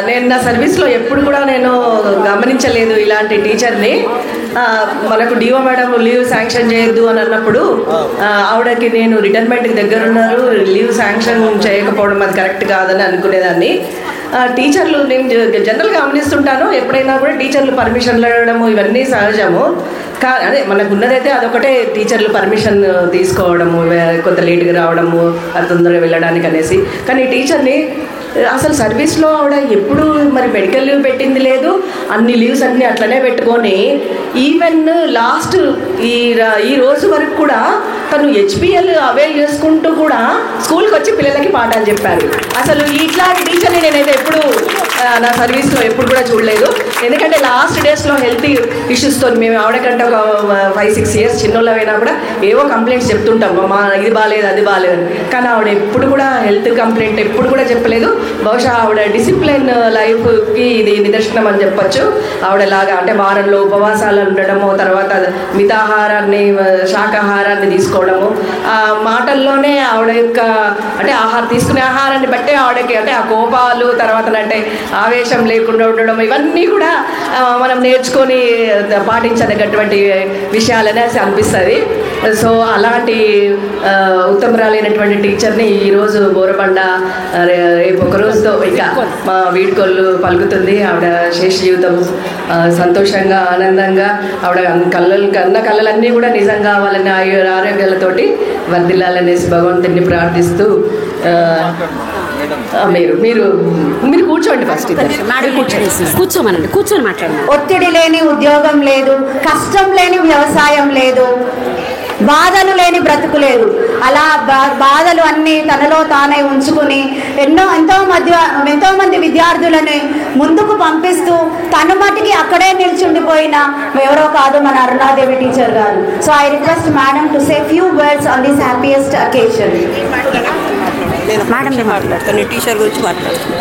నేను నా సర్వీస్లో ఎప్పుడు కూడా నేను గమనించలేదు ఇలాంటి టీచర్ని. మనకు డిఓ మేడం లీవ్ శాంక్షన్ చేయొద్దు అని అన్నప్పుడు ఆవిడకి నేను రిటైర్మెంట్కి దగ్గర ఉన్నారు, లీవ్ శాంక్షన్ చేయకపోవడం అది కరెక్ట్ కాదని అనుకునేదాన్ని. టీచర్లు నేను జనరల్గా గమనిస్తుంటాను, ఎప్పుడైనా కూడా టీచర్లు పర్మిషన్లు అడగడము ఇవన్నీ సహజము. అదే మనకు ఉన్నదైతే అదొకటే, టీచర్లు పర్మిషన్ తీసుకోవడము, కొంత లేటుగా రావడము, అది తొందరగా వెళ్ళడానికి అనేసి. కానీ టీచర్ని అసలు సర్వీస్లో ఆవిడ ఎప్పుడు మరి మెడికల్ లీవ్ పెట్టింది లేదు, అన్ని లీవ్స్ అన్నీ అట్లనే పెట్టుకొని ఈవెన్ లాస్ట్ ఈ రోజు వరకు కూడా తను హెచ్పిఎల్ అవైల్ చేసుకుంటూ కూడా స్కూల్కి వచ్చి పిల్లలకి పాఠాలు చెప్పారు. అసలు ఇట్లాంటి టీచర్ని నేనైతే ఎప్పుడు నా సర్వీస్లో ఎప్పుడు కూడా చూడలేదు. ఎందుకంటే లాస్ట్ డేస్లో హెల్త్ ఇష్యూస్తో మేము ఆవిడకంటే ఒక 5-6 years చిన్నోళ్ళమైనా కూడా ఏవో కంప్లైంట్స్ చెప్తుంటాం, మా ఇది బాగాలేదు అది బాగాలేదు అని. కానీ ఆవిడ ఎప్పుడు కూడా హెల్త్ కంప్లైంట్ ఎప్పుడు కూడా చెప్పలేదు. బహుశా ఆవిడ డిసిప్లిన్ లైఫ్కి ఇది నిదర్శనం అని చెప్పచ్చు. ఆవిడలాగా అంటే వారంలో ఉపవాసాలు ఉండడము, తర్వాత మితాహారాన్ని శాకాహారాన్ని తీసుకోవడము, ఆ మాటల్లోనే ఆవిడ యొక్క అంటే తీసుకునే ఆహారాన్ని బట్టే ఆవిడకి అంటే ఆ కోపాలు తర్వాత అంటే ఆవేశం లేకుండా ఉండడం ఇవన్నీ కూడా మనం నేర్చుకొని పాటించదగ్గటువంటి విషయాలనే అనిపిస్తుంది. సో అలాంటి ఉత్తమరాలైనటువంటి టీచర్ని ఈరోజు బోరబండ రేపు ఒక రోజుతో ఇంకా మా వీడ్కోళ్ళు పలుకుతుంది. ఆవిడ శేష జీవితం సంతోషంగా ఆనందంగా ఆవిడ కన్న కళ్ళలన్నీ కూడా నిజం కావాలని ఆరోగ్యాలతోటి వర్ధిల్లాలనేసి భగవంతుని ప్రార్థిస్తూ మీరు మీరు మీరు కూర్చోండి, ఫస్ట్ కూర్చోమనండి, కూర్చొని మాట్లాడండి. ఒత్తిడి లేని ఉద్యోగం లేదు, కష్టం లేని వ్యవసాయం లేదు, బాధలు లేని బ్రతుకు లేదు. అలా బాధలు అన్నీ తనలో తానే ఉంచుకుని ఎంతో మంది విద్యార్థులని ముందుకు పంపిస్తూ తను మటుకి అక్కడే నిల్చుండిపోయిన ఎవరో కాదు మన అరుణాదేవి టీచర్ గారు. So I request madam to say few words on this happiest occasion. Madam మాట్లాడతాను, టీచర్ గురించి మాట్లాడతాను.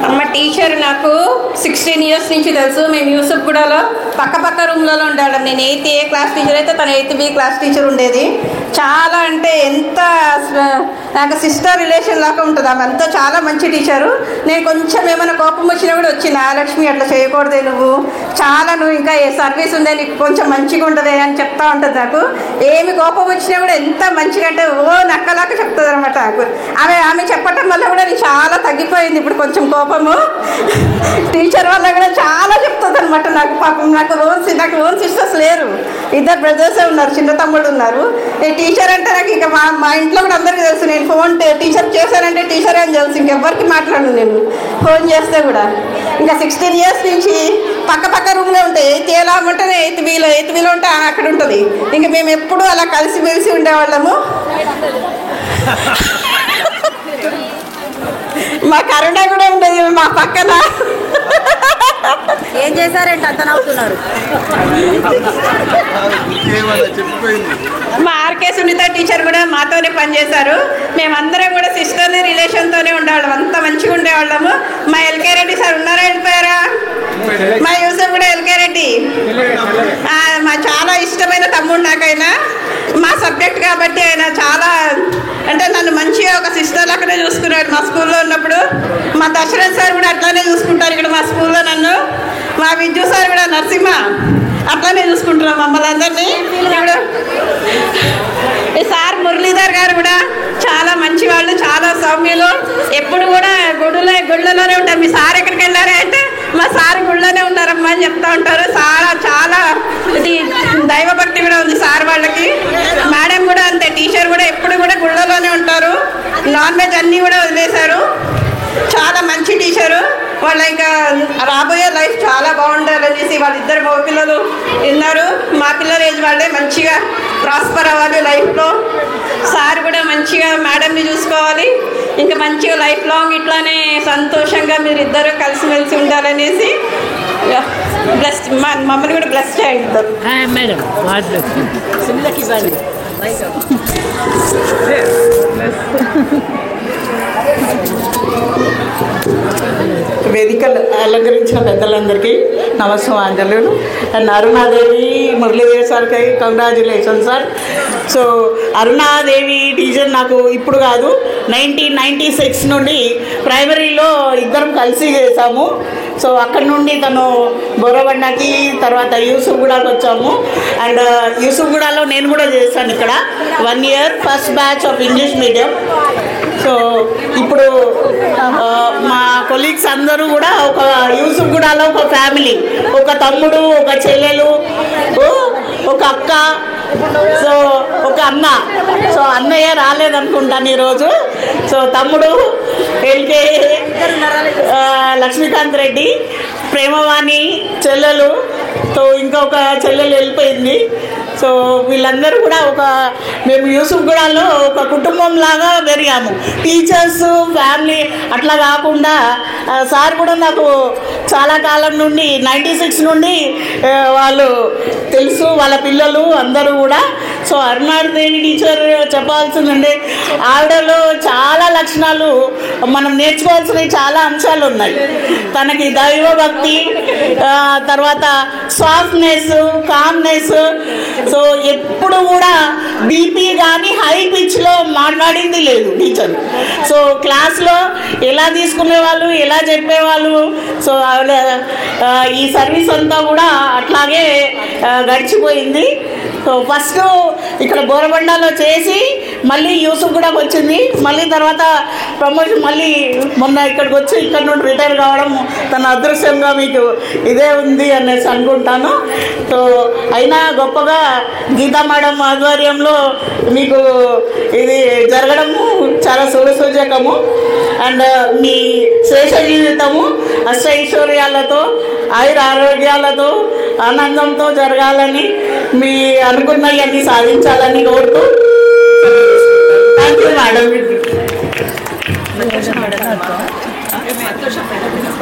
అమ్మ టీచర్ నాకు 16 years నుంచి తెలుసు. మేము యూసుఫ్గూడలో పక్క రూమ్లలో ఉండేవాళ్ళం. నేను 8th A క్లాస్ టీచర్ అయితే తను 8th B క్లాస్ టీచర్ ఉండేది. చాలా అంటే ఎంత నాకు సిస్టర్ రిలేషన్ లాగా ఉంటుంది. ఆమె అంతా చాలా మంచి టీచరు. నేను కొంచెం ఏమైనా కోపం వచ్చినా కూడా వచ్చింది, లక్ష్మి అట్లా చేయకూడదే, నువ్వు ఇంకా ఏ సర్వీస్ ఉందే నీకు కొంచెం మంచిగా ఉండదే అని చెప్తా ఉంటుంది. నాకు ఏమి కోపం వచ్చినా కూడా ఎంత మంచిగా అంటే నక్కలాగా చెప్తుంది అనమాట. ఆమె చెప్పటం వల్ల కూడా నేను చాలా తగ్గిపోయింది ఇప్పుడు కొంచెం కోపము. టీచర్ వల్ల కూడా చాలా చెప్తుంది అనమాట. నాకు పాపం నాకు ఓన్ సిస్టర్స్ లేరు, 2 brothers ఉన్నారు, చిన్న తమ్ముడు ఉన్నారు. టీచర్ అంటే నాకు ఇంకా మా ఇంట్లో కూడా అందరికీ తెలుసు. నేను ఫోన్ టీచర్ చేశానంటే టీచరే అని తెలుసు. ఇంకెవ్వరికి మాట్లాడను నేను ఫోన్ చేస్తే కూడా. ఇంకా 16 years నుంచి పక్క రూమ్లో ఉంటాయి. 8th A ఉంటేనే 8th Bలో ఉంటే అక్కడ ఉంటుంది. ఇంకా మేము ఎప్పుడూ అలా కలిసిమెలిసి ఉండేవాళ్ళము. మా కరుణ కూడా ఉండేది మా పక్కన. ఏం చేశారంటే అంత నవ్వుతున్నారు? మా ఆర్కే సునీత టీచర్ కూడా మాతోనే పనిచేశారు. మేమందరం కూడా సిస్టర్ని రిలేషన్తోనే ఉండేవాళ్ళం, అంత మంచిగా ఉండేవాళ్ళము. మా ఎల్కే రెడ్డి సార్ ఉన్నారా, వెళ్ళిపోయారా? మా యూసఫ్ కూడా ఎల్కే రెడ్డి మా చాలా ఇష్టమైన తమ్ముడు నాకైనా. మా సబ్జెక్ట్ కాబట్టి ఆయన చాలా అంటే నన్ను మంచిగా ఒక సిస్టర్ లాగానే చూసుకున్నాడు మా స్కూల్లో ఉన్నప్పుడు. మా దశరథ్ సార్ కూడా అట్లానే చూసుకుంటారు ఇక్కడ మా స్కూల్లో నన్ను. మా విద్యు సార్ కూడా నరసింహ అట్లానే చూసుకుంటున్నాం మమ్మల్ని అందరినీ. ఇప్పుడు ఈ సార్ మురళీధర్ గారు కూడా చాలా మంచి వాళ్ళు, చాలా సౌమ్యులు. ఎప్పుడు కూడా గుళ్ళలోనే ఉంటారు. మీ సార్ ఎక్కడికి వెళ్ళారా అంటే మా సార్ గుళ్ళోనే ఉన్నారమ్మా అని చెప్తా ఉంటారు. చాలా ఇది దైవభక్తి కూడా ఉంది సార్ వాళ్ళకి. మేడం కూడా అంతే, టీచర్ కూడా ఎప్పుడు కూడా గుళ్ళలోనే ఉంటారు. నాన్ వెజ్ అన్నీ కూడా వదిలేశారు. చాలా మంచి టీచరు. వాళ్ళ ఇంకా రాబోయే లైఫ్ చాలా బాగుండాలనేసి వాళ్ళిద్దరు మగ పిల్లలు ఉన్నారు. మా పిల్లల ఏజ్ వాళ్ళే మంచిగా ప్రాస్పర్ అవ్వాలి లైఫ్లో. సార్ కూడా మంచిగా మేడంని చూసుకోవాలి. ఇంకా మంచిగా లైఫ్ లాంగ్ ఇట్లానే సంతోషంగా మీరు ఇద్దరు కలిసిమెలిసి ఉండాలనేసి బ్లెస్ మమ్మల్ని కూడా బ్లెస్ చేయండి మేడం. వేదికలు అలంకరించిన పెద్దలందరికీ నమస్కారాలు. అండ్ అరుణాదేవి మురళీధర్ సార్కి congratulation sir. So Aruna Devi teacher నాకు ఇప్పుడు కాదు, 1996 నుండి ప్రైమరీలో ఇద్దరం కలిసి చేసాము. సో అక్కడి నుండి తను బోరబండకి తర్వాత యూసుఫ్గూడకి వచ్చాము. అండ్ యూసుఫ్గూడలో నేను కూడా చేశాను ఇక్కడ 1 year first batch of English medium. So ఇప్పుడు మా కొలీగ్స్ అందరూ కూడా ఒక యూసుఫ్గూడలో ఒక ఫ్యామిలీ, ఒక తమ్ముడు, ఒక చెల్లెలు, ఒక అక్క, సో ఒక అన్న. సో అన్నయ్య రాలేదనుకుంటాను ఈరోజు. సో తమ్ముడు ఎల్కే లక్ష్మీకాంత్ రెడ్డి, ప్రేమవాణి చెల్లెలు, సో ఇంకొక చెల్లెలు వెళ్ళిపోయింది. సో వీళ్ళందరూ కూడా మేము యూసుఫ్గూడలో ఒక కుటుంబం లాగా పెరిగాము. టీచర్స్, ఫ్యామిలీ అట్లా కాకుండా సార్ కూడా నాకు చాలా కాలం నుండి 96 నుండి వాళ్ళు తెలుసు, వాళ్ళ పిల్లలు అందరూ కూడా. సో అరుణాదేవి టీచర్ చెప్పాల్సిందండి, ఆవిడలో చాలా లక్షణాలు మనం నేర్చుకోవాల్సినవి చాలా అంశాలు ఉన్నాయి. తనకి దైవభక్తి, తర్వాత సాఫ్ట్నెస్, కామ్నెస్. సో ఎప్పుడు కూడా బీపీ కానీ హై పిచ్లో మాట్లాడింది లేదు టీచర్. సో క్లాస్లో ఎలా తీసుకునేవాళ్ళు, ఎలా చెప్పేవాళ్ళు. సో ఈ సర్వీస్ అంతా కూడా అట్లాగే గడిచిపోయింది. సో ఫస్ట్ ఇక్కడ బోరబండలో చేసి మళ్ళీ యూసుఫ్గూడకు వచ్చింది, మళ్ళీ తర్వాత ప్రమోషన్, మళ్ళీ మొన్న ఇక్కడికి వచ్చి ఇక్కడ నుండి రిటైర్ కావడం తన అదృశ్యంగా మీకు ఇదే ఉంది అనేసి అనుకుంటాను. సో అయినా గొప్పగా గీతా మేడం ఆధ్వర్యంలో మీకు ఇది జరగడము చాలా శుభసూచకము. అండ్ మీ శేష జీవితము అష్టైశ్వర్యాలతో, ఆయుర ఆరోగ్యాలతో, ఆనందంతో జరగాలని, మీ అనుకున్నవన్నీ సాధించాలని కోరుతూ థ్యాంక్ యూ మేడం.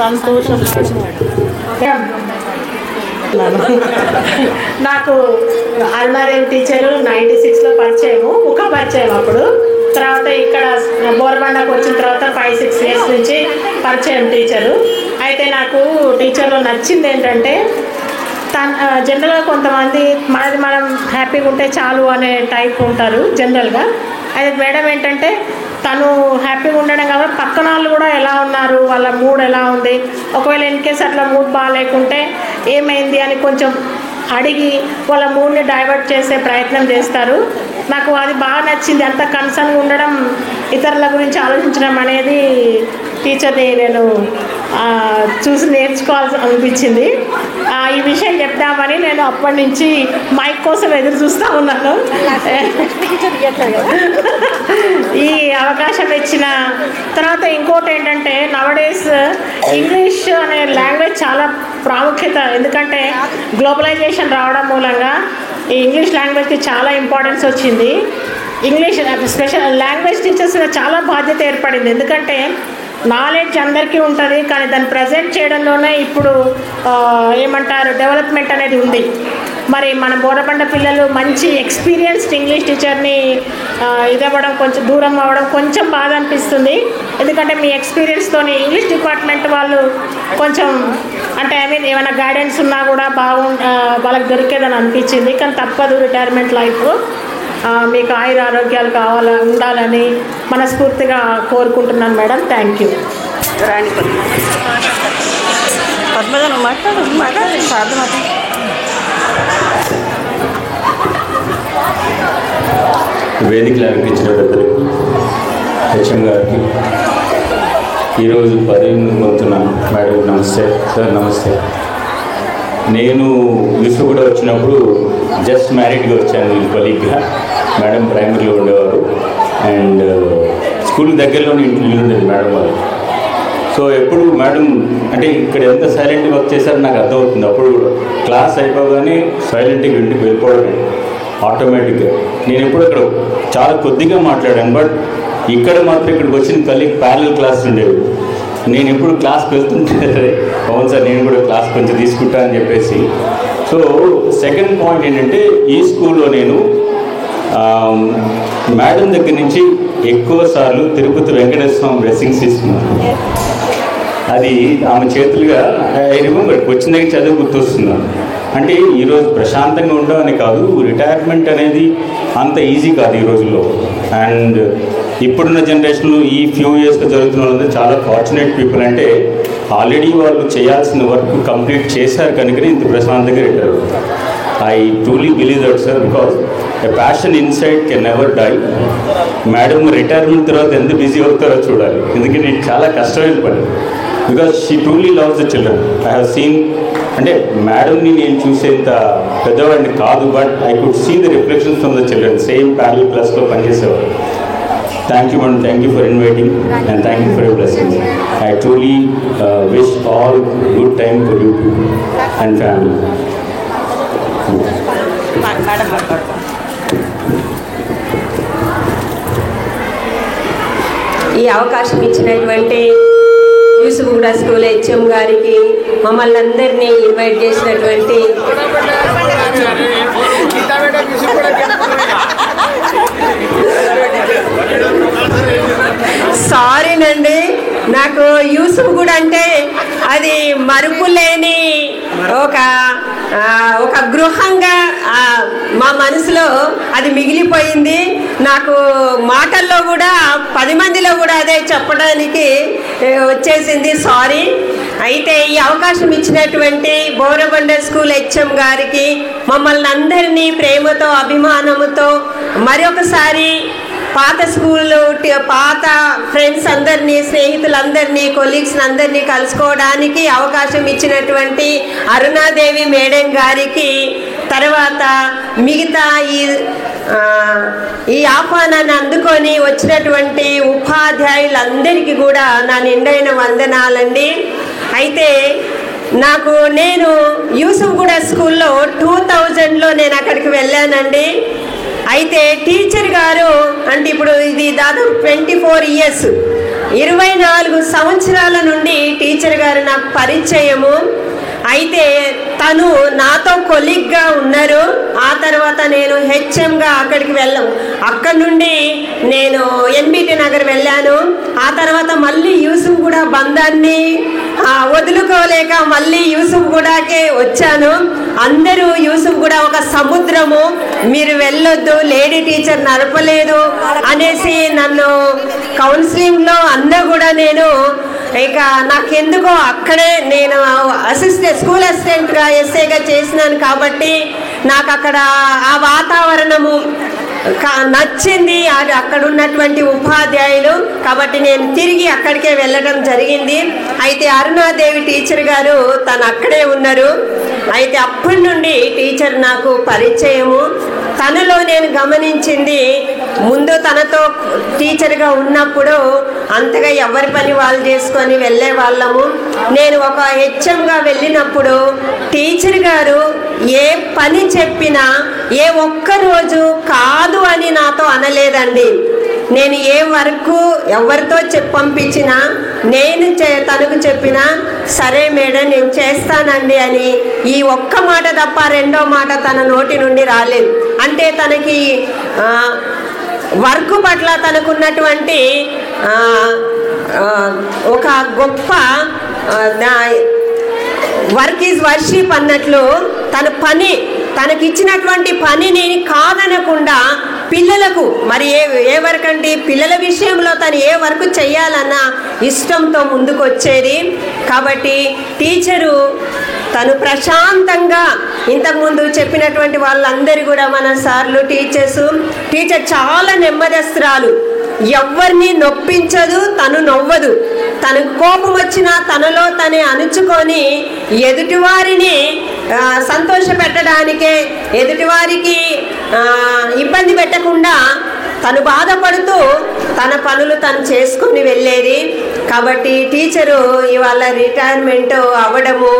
సంతోషం. నాకు అరుణాదేవి టీచరు 96లో పరిచయము, పరిచయం అప్పుడు. తర్వాత ఇక్కడ బోరబండకు వచ్చిన తర్వాత 5-6 ఇయర్స్ నుంచి పరిచయం టీచరు. అయితే నాకు టీచర్లో నచ్చింది ఏంటంటే, జనరల్గా కొంతమంది మనం హ్యాపీగా ఉంటే చాలు అనే టైప్ ఉంటారు జనరల్గా. అయితే మేడం ఏంటంటే తను హ్యాపీగా ఉండడం కాబట్టి పక్కన వాళ్ళు కూడా ఎలా ఉన్నారు, వాళ్ళ మూడ్ ఎలా ఉంది, ఒకవేళ ఇన్ కేస్ అట్లా మూడ్ బాగాలేకుంటే ఏమైంది అని కొంచెం అడిగి వాళ్ళ మూడ్ని డైవర్ట్ చేసే ప్రయత్నం చేస్తారు. నాకు అది బాగా నచ్చింది. అంత కన్సర్న్గా ఉండడం, ఇతరుల గురించి ఆలోచించడం అనేది టీచర్ని నేను చూసి నేర్చుకోవాల్సి అనిపించింది. ఈ విషయం చెప్తామని నేను అప్పటి నుంచి మైక్ కోసం ఎదురు చూస్తూ ఉన్నాను. ఈ అవకాశం ఇచ్చిన తర్వాత ఇంకోటి ఏంటంటే, నవడేస్ ఇంగ్లీష్ అనే లాంగ్వేజ్ చాలా ప్రాముఖ్యత. ఎందుకంటే గ్లోబలైజేషన్ రావడం మూలంగా ఈ ఇంగ్లీష్ లాంగ్వేజ్కి చాలా ఇంపార్టెన్స్ వచ్చింది. ఇంగ్లీష్ స్పెషల్ లాంగ్వేజ్ టీచర్స్ చాలా బాధ్యత ఏర్పడింది. ఎందుకంటే నాలెడ్జ్ అందరికీ ఉంటుంది, కానీ దాన్ని ప్రజెంట్ చేయడంలోనే ఇప్పుడు ఏమంటారు డెవలప్మెంట్ అనేది ఉంది. మరి మన బోరబండ పిల్లలు మంచి ఎక్స్పీరియన్స్డ్ ఇంగ్లీష్ టీచర్ని ఇదవ్వడం, కొంచెం దూరం అవ్వడం కొంచెం బాధ అనిపిస్తుంది. ఎందుకంటే మీ ఎక్స్పీరియన్స్తో ఇంగ్లీష్ డిపార్ట్మెంట్ వాళ్ళు కొంచెం అంటే ఏమైనా గైడెన్స్ ఉన్నా కూడా వాళ్ళకి దొరికేదని అనిపించింది. కానీ తప్పదు, రిటైర్మెంట్ లైఫ్. మీకు ఆయుర ఆరోగ్యాలు ఉండాలని మనస్ఫూర్తిగా కోరుకుంటున్నాను మేడం. Thank you. వేదికలు అనిపించిన పెద్దలకు, హెచ్ఎం గారికి, ఈరోజు 18 పొందుతున్న మేడం నమస్తే. సార్ నమస్తే. నేను యూసుఫ్గూడ వచ్చినప్పుడు జస్ట్ మ్యారీడ్గా వచ్చాను, కొలీగ్గా. మేడం ప్రైమరీలో ఉండేవారు అండ్ స్కూల్ దగ్గరలోనే ఇల్లు ఉండేది మేడం వాళ్ళు. సో ఎప్పుడు మేడం అంటే ఇక్కడ ఎంత సైలెంట్గా వర్క్ చేశారో నాకు అర్థమవుతుంది. అప్పుడు క్లాస్ అయిపోగానే సైలెంట్గా ఇంటికి వెళ్ళిపోవడమే ఆటోమేటిక్గా. నేను ఎప్పుడు ఇక్కడ చాలా కొద్దిగా మాట్లాడాను, బట్ ఇక్కడ మాత్రం ఇక్కడికి వచ్చిన కొలీగ్ ప్యారలల్ క్లాస్ ఉండేవి. నేను ఎప్పుడు క్లాస్కి వెళ్తుంటే అవును సార్ నేను కూడా క్లాస్ కొంచెం తీసుకుంటా అని చెప్పేసి. సో సెకండ్ పాయింట్ ఏంటంటే, ఈ స్కూల్లో నేను మేడం దగ్గర నుంచి ఎక్కువ సార్లు తిరుపతి వెంకటేశ్వర స్వామి బ్లెస్సింగ్స్ తీసుకున్నాను. అది ఆమె చేతులుగా ఐ రిమెంబర్ వచ్చిన దగ్గర చదువు గుర్తొస్తున్నాను. అంటే ఈరోజు ప్రశాంతంగా ఉండమని కాదు, రిటైర్మెంట్ అనేది అంత ఈజీ కాదు ఈ రోజుల్లో. అండ్ ఇప్పుడున్న జనరేషన్లో ఈ ఫ్యూ ఇయర్స్గా జరుగుతున్న వాళ్ళంతా చాలా ఫార్చునేట్ పీపుల్. అంటే ఆల్రెడీ వాళ్ళు చేయాల్సిన వర్క్ కంప్లీట్ చేశారు కనుకనే ఇంత ప్రశాంతంగా రిటైర్ అవుతారు. I truly believe that, sir, because a passion inside can never die. Madam retirement తర్వాత ఎంత బిజీ అవుతారో చూడాలి, ఎందుకంటే ఇది చాలా కష్టమైన పని. Because she truly loves the children. I have seen, అంటే మేడంని నేను చూసేంత పెద్దవాడిని కాదు, but I could see the reflections from the children. Same parallel క్లాస్లో పనిచేసేవారు. Thank you, madam. Thank you for inviting, and thank you for your blessings. I truly wish all good time for you and family. ఈ అవకాశం ఇచ్చినటువంటి యూసుఫ్గూడ స్కూల్ హెచ్ఎం గారికి, మమ్మల్ని అందరినీ ఇన్వైట్ చేసినటువంటి సారీనండి, నాకు యూసుఫ్గూడ అంటే అది మరుపు లేని ఒక గృహంగా మా మనసులో అది మిగిలిపోయింది. నాకు మాటల్లో కూడా 10 మందిలో కూడా అదే చెప్పడానికి వచ్చేసింది. సారీ. అయితే ఈ అవకాశం ఇచ్చినటువంటి బోరబండ స్కూల్ హెచ్ఎం గారికి, మమ్మల్ని అందరినీ ప్రేమతో అభిమానముతో మరొకసారి పాత స్కూల్లో పాత ఫ్రెండ్స్ అందరినీ, స్నేహితులందరినీ, కొలీగ్స్ అందరినీ కలుసుకోవడానికి అవకాశం ఇచ్చినటువంటి అరుణాదేవి మేడం గారికి, తర్వాత మిగతా ఈ ఆహ్వానాన్ని అందుకొని వచ్చినటువంటి ఉపాధ్యాయులందరికీ కూడా నా నిండైన వందనాలండి. అయితే నేను యూసుఫ్గూడ స్కూల్లో 2000లో నేను అక్కడికి వెళ్ళానండి. అయితే టీచర్ గారు అంటే ఇప్పుడు ఇది దాదాపు 24 ఇయర్స్, 24 సంవత్సరాల నుండి టీచర్ గారు నాకు పరిచయము. అయితే తను నాతో కొలీగ్గా ఉన్నారు. ఆ తర్వాత నేను హెచ్ఎంగా అక్కడికి వెళ్ళాము. అక్కడ నుండి నేను ఎన్బిటి నగర్ వెళ్ళాను. ఆ తర్వాత మళ్ళీ యూసుఫ్గూడ బంధాన్ని వదులుకోలేక మళ్ళీ యూసుఫ్గూడకే వచ్చాను. అందరూ యూసుఫ్గూడ ఒక సముద్రము, మీరు వెళ్ళొద్దు, లేడీ టీచర్ నడపలేదు అనేసి నన్ను కౌన్సిలింగ్లో అన్నా కూడా నేను ఇక నాకెందుకో అక్కడే నేను స్కూల్ అసిస్టెంట్గా ఎస్ఏగా చేసినాను కాబట్టి నాకు అక్కడ ఆ వాతావరణము నచ్చింది, అక్కడ ఉన్నటువంటి ఉపాధ్యాయులు, కాబట్టి నేను తిరిగి అక్కడికే వెళ్ళడం జరిగింది. అయితే అరుణాదేవి టీచర్ గారు తను అక్కడే ఉన్నారు. అయితే అప్పటి నుండి టీచర్ నాకు పరిచయము. తనలో నేను గమనించింది, ముందు తనతో టీచర్గా ఉన్నప్పుడు అంతగా ఎవరి పని వాళ్ళు చేసుకొని వెళ్ళే వాళ్ళము. నేను ఒక హెచ్ఎంగా వెళ్ళినప్పుడు టీచర్ గారు ఏ పని చెప్పినా ఏ ఒక్కరోజు కాదు అని నాతో అనలేదండి. నేను ఏ వరకు ఎవరితో పంపించినా నేను తనకు చెప్పినా సరే మేడం నేను చేస్తానండి అని ఈ ఒక్క మాట తప్ప రెండో మాట తన నోటి నుండి రాలేదు. అంటే తనకి వర్క్ పట్ల తనకున్నటువంటి ఒక గొప్ప వర్క్ ఈజ్ వర్షిప్ అన్నట్లు తన పని, తనకిచ్చినటువంటి పనిని కాదనకుండా పిల్లలకు మరి ఏ వర్క్ అంటే పిల్లల విషయంలో తను ఏ వర్క్ చేయాలన్న ఇష్టంతో ముందుకు వచ్చేది. కాబట్టి టీచరు తను ప్రశాంతంగా, ఇంతకుముందు చెప్పినటువంటి వాళ్ళందరూ కూడా మన సార్లు టీచర్ చాలా నెమ్మదస్తురాలు, ఎవరిని నొప్పించదు, తను నవ్వదు. తనకు కోపం వచ్చినా తనలో తనే అణుచుకొని ఎదుటివారిని సంతోష పెట్టడానికే, ఎదుటివారికి ఇబ్బంది పెట్టకుండా తను బాధపడుతూ తన పనులు తను చేసుకొని వెళ్ళేది. కాబట్టి టీచరు ఇవాళ రిటైర్మెంట్ అవ్వడము,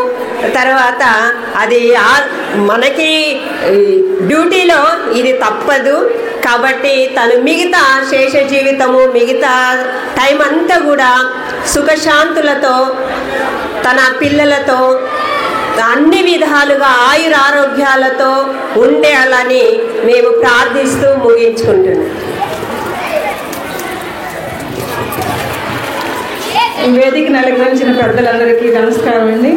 తర్వాత అది మనకి డ్యూటీలో ఇది తప్పదు. కాబట్టి తను మిగతా శేష జీవితము, మిగతా టైం అంతా కూడా సుఖశాంతులతో తన పిల్లలతో అన్ని విధాలుగా ఆయురారోగ్యాలతో ఉండాలని మేము ప్రార్థిస్తూ ముగించుకుంటున్నాం. వేదికను అలంకరించిన పెద్దలందరికీ నమస్కారం అండి.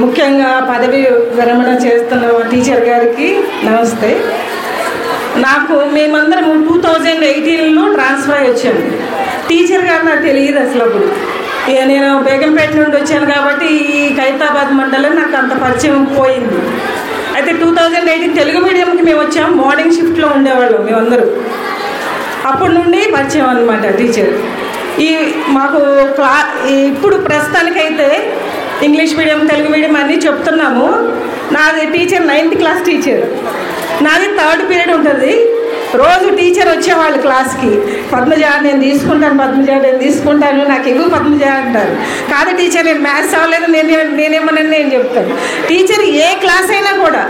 ముఖ్యంగా పదవి విరమణ చేస్తున్న టీచర్ గారికి నమస్తే. మేమందరం 2018లో ట్రాన్స్ఫర్ వచ్చాము. టీచర్ గారు నాకు తెలియదు అసలు. అప్పుడు నేను బేగంపేట నుండి వచ్చాను కాబట్టి ఈ ఖైరతాబాద్ మండలం నాకు అంత పరిచయం పోయింది. అయితే 2018 తెలుగు మీడియంకి మేము వచ్చాం. మార్నింగ్ షిఫ్ట్లో ఉండేవాళ్ళం మేమందరూ. అప్పటి నుండి పరిచయం అనమాట టీచర్. మాకు ఇప్పుడు ప్రస్తుతానికైతే ఇంగ్లీష్ మీడియం తెలుగు మీడియం అన్నీ చెప్తున్నాము. నాది టీచర్ 9th క్లాస్ టీచర్. నాది 3rd పీరియడ్ ఉంటుంది. రోజు టీచర్ వచ్చేవాళ్ళు క్లాస్కి, పద్మజ నేను తీసుకుంటాను నాకు ఇవ్వు పద్మజ అంటారు. కాదు టీచర్ నేను మ్యాథ్స్ అవ్వలేదు, నేనేమోనని నేను చెప్తాను. టీచర్ ఏ క్లాస్ అయినా కూడా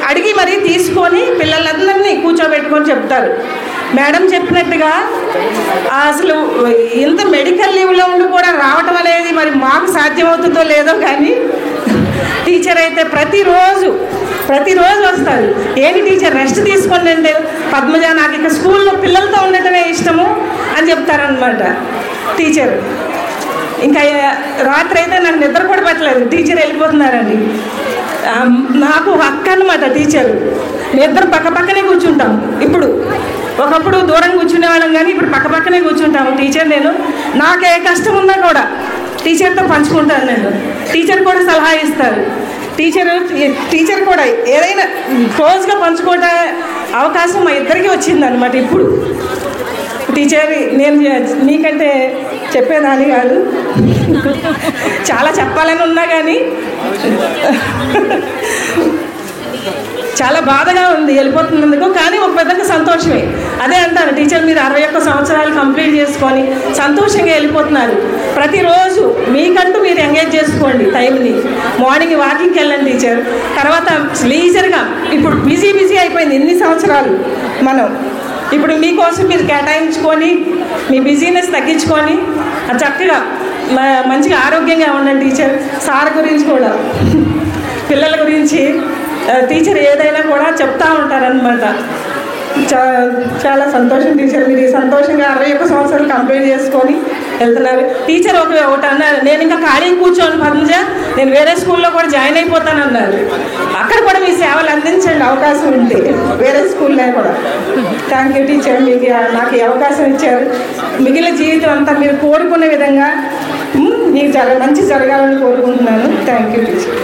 అడిగి మరీ తీసుకొని పిల్లలందరినీ కూర్చోబెట్టుకొని చెప్తారు. మేడం చెప్పినట్టుగా అసలు ఇంత మెడికల్ లీవ్లో ఉండి కూడా రావటం అనేది మరి మాకు సాధ్యమవుతుందో లేదో కానీ టీచర్ అయితే ప్రతిరోజు వస్తారు. ఏంటి టీచర్ రెస్ట్ తీసుకోండి అంటే, పద్మజ నాకు ఇక స్కూల్లో పిల్లలతో ఉండటమే ఇష్టము అని చెప్తారనమాట టీచర్. ఇంకా రాత్రి అయితే నాకు నిద్ర కూడా పట్టలేదు, టీచర్ వెళ్ళిపోతున్నారండి. నాకు అక్క అనమాట టీచర్. మీ ఇద్దరు పక్కనే కూర్చుంటాం. ఇప్పుడు ఒకప్పుడు దూరం కూర్చునేవాళ్ళం కానీ ఇప్పుడు పక్కనే కూర్చుంటాము. టీచర్ నేను నాకు ఏ కష్టం ఉన్నా కూడా టీచర్తో పంచుకుంటాను. నేను టీచర్ కూడా సలహా ఇస్తారు. టీచర్ కూడా ఏదైనా క్లోజ్గా పంచుకోవడం అవకాశం మా ఇద్దరికి వచ్చిందనమాట. ఇప్పుడు టీచర్ నేను నీకంటే చెప్పేదాన్ని కాదు, చాలా చెప్పాలని ఉన్నా కానీ చాలా బాధగా ఉంది వెళ్ళిపోతున్నందుకు. కానీ ఒక విధంగా సంతోషమే. అదే అంటాను, టీచర్ మీరు 61 సంవత్సరాలు కంప్లీట్ చేసుకొని సంతోషంగా వెళ్ళిపోతున్నారు. ప్రతిరోజు మీకంటూ మీరు ఎంగేజ్ చేసుకోండి టైంని. మార్నింగ్ వాకింగ్కి వెళ్ళండి టీచర్. తర్వాత లీజర్గా ఇప్పుడు బిజీ అయిపోయింది ఇన్ని సంవత్సరాలు. మనం ఇప్పుడు మీకోసం మీరు కేటాయించుకొని మీ బిజీనెస్ తగ్గించుకొని చక్కగా మంచిగా ఆరోగ్యంగా ఉండండి టీచర్. సార్ గురించి కూడా పిల్లల గురించి టీచర్ ఏదైనా కూడా చెప్తా ఉంటారనమాట. చాలా సంతోషం టీచర్, మీరు సంతోషంగా 61 సంవత్సరాలు కంప్లీట్ చేసుకొని వెళ్తున్నారు. టీచర్ ఒకటి అన్నారు, నేను ఇంకా ఖాళీ కూర్చోను పద్మజ, నేను వేరే స్కూల్లో కూడా జాయిన్ అయిపోతానన్నారు. అక్కడ కూడా మీ సేవలు అందించండి అవకాశం ఉంటే, వేరే స్కూల్లో కూడా. థ్యాంక్ యూ టీచర్, మీకు నాకు ఈ అవకాశం ఇచ్చారు. మిగిలిన జీవితం అంతా మీరు కోరుకునే విధంగా మీకు మంచి జరగాలని కోరుకుంటున్నాను. Thank you teacher.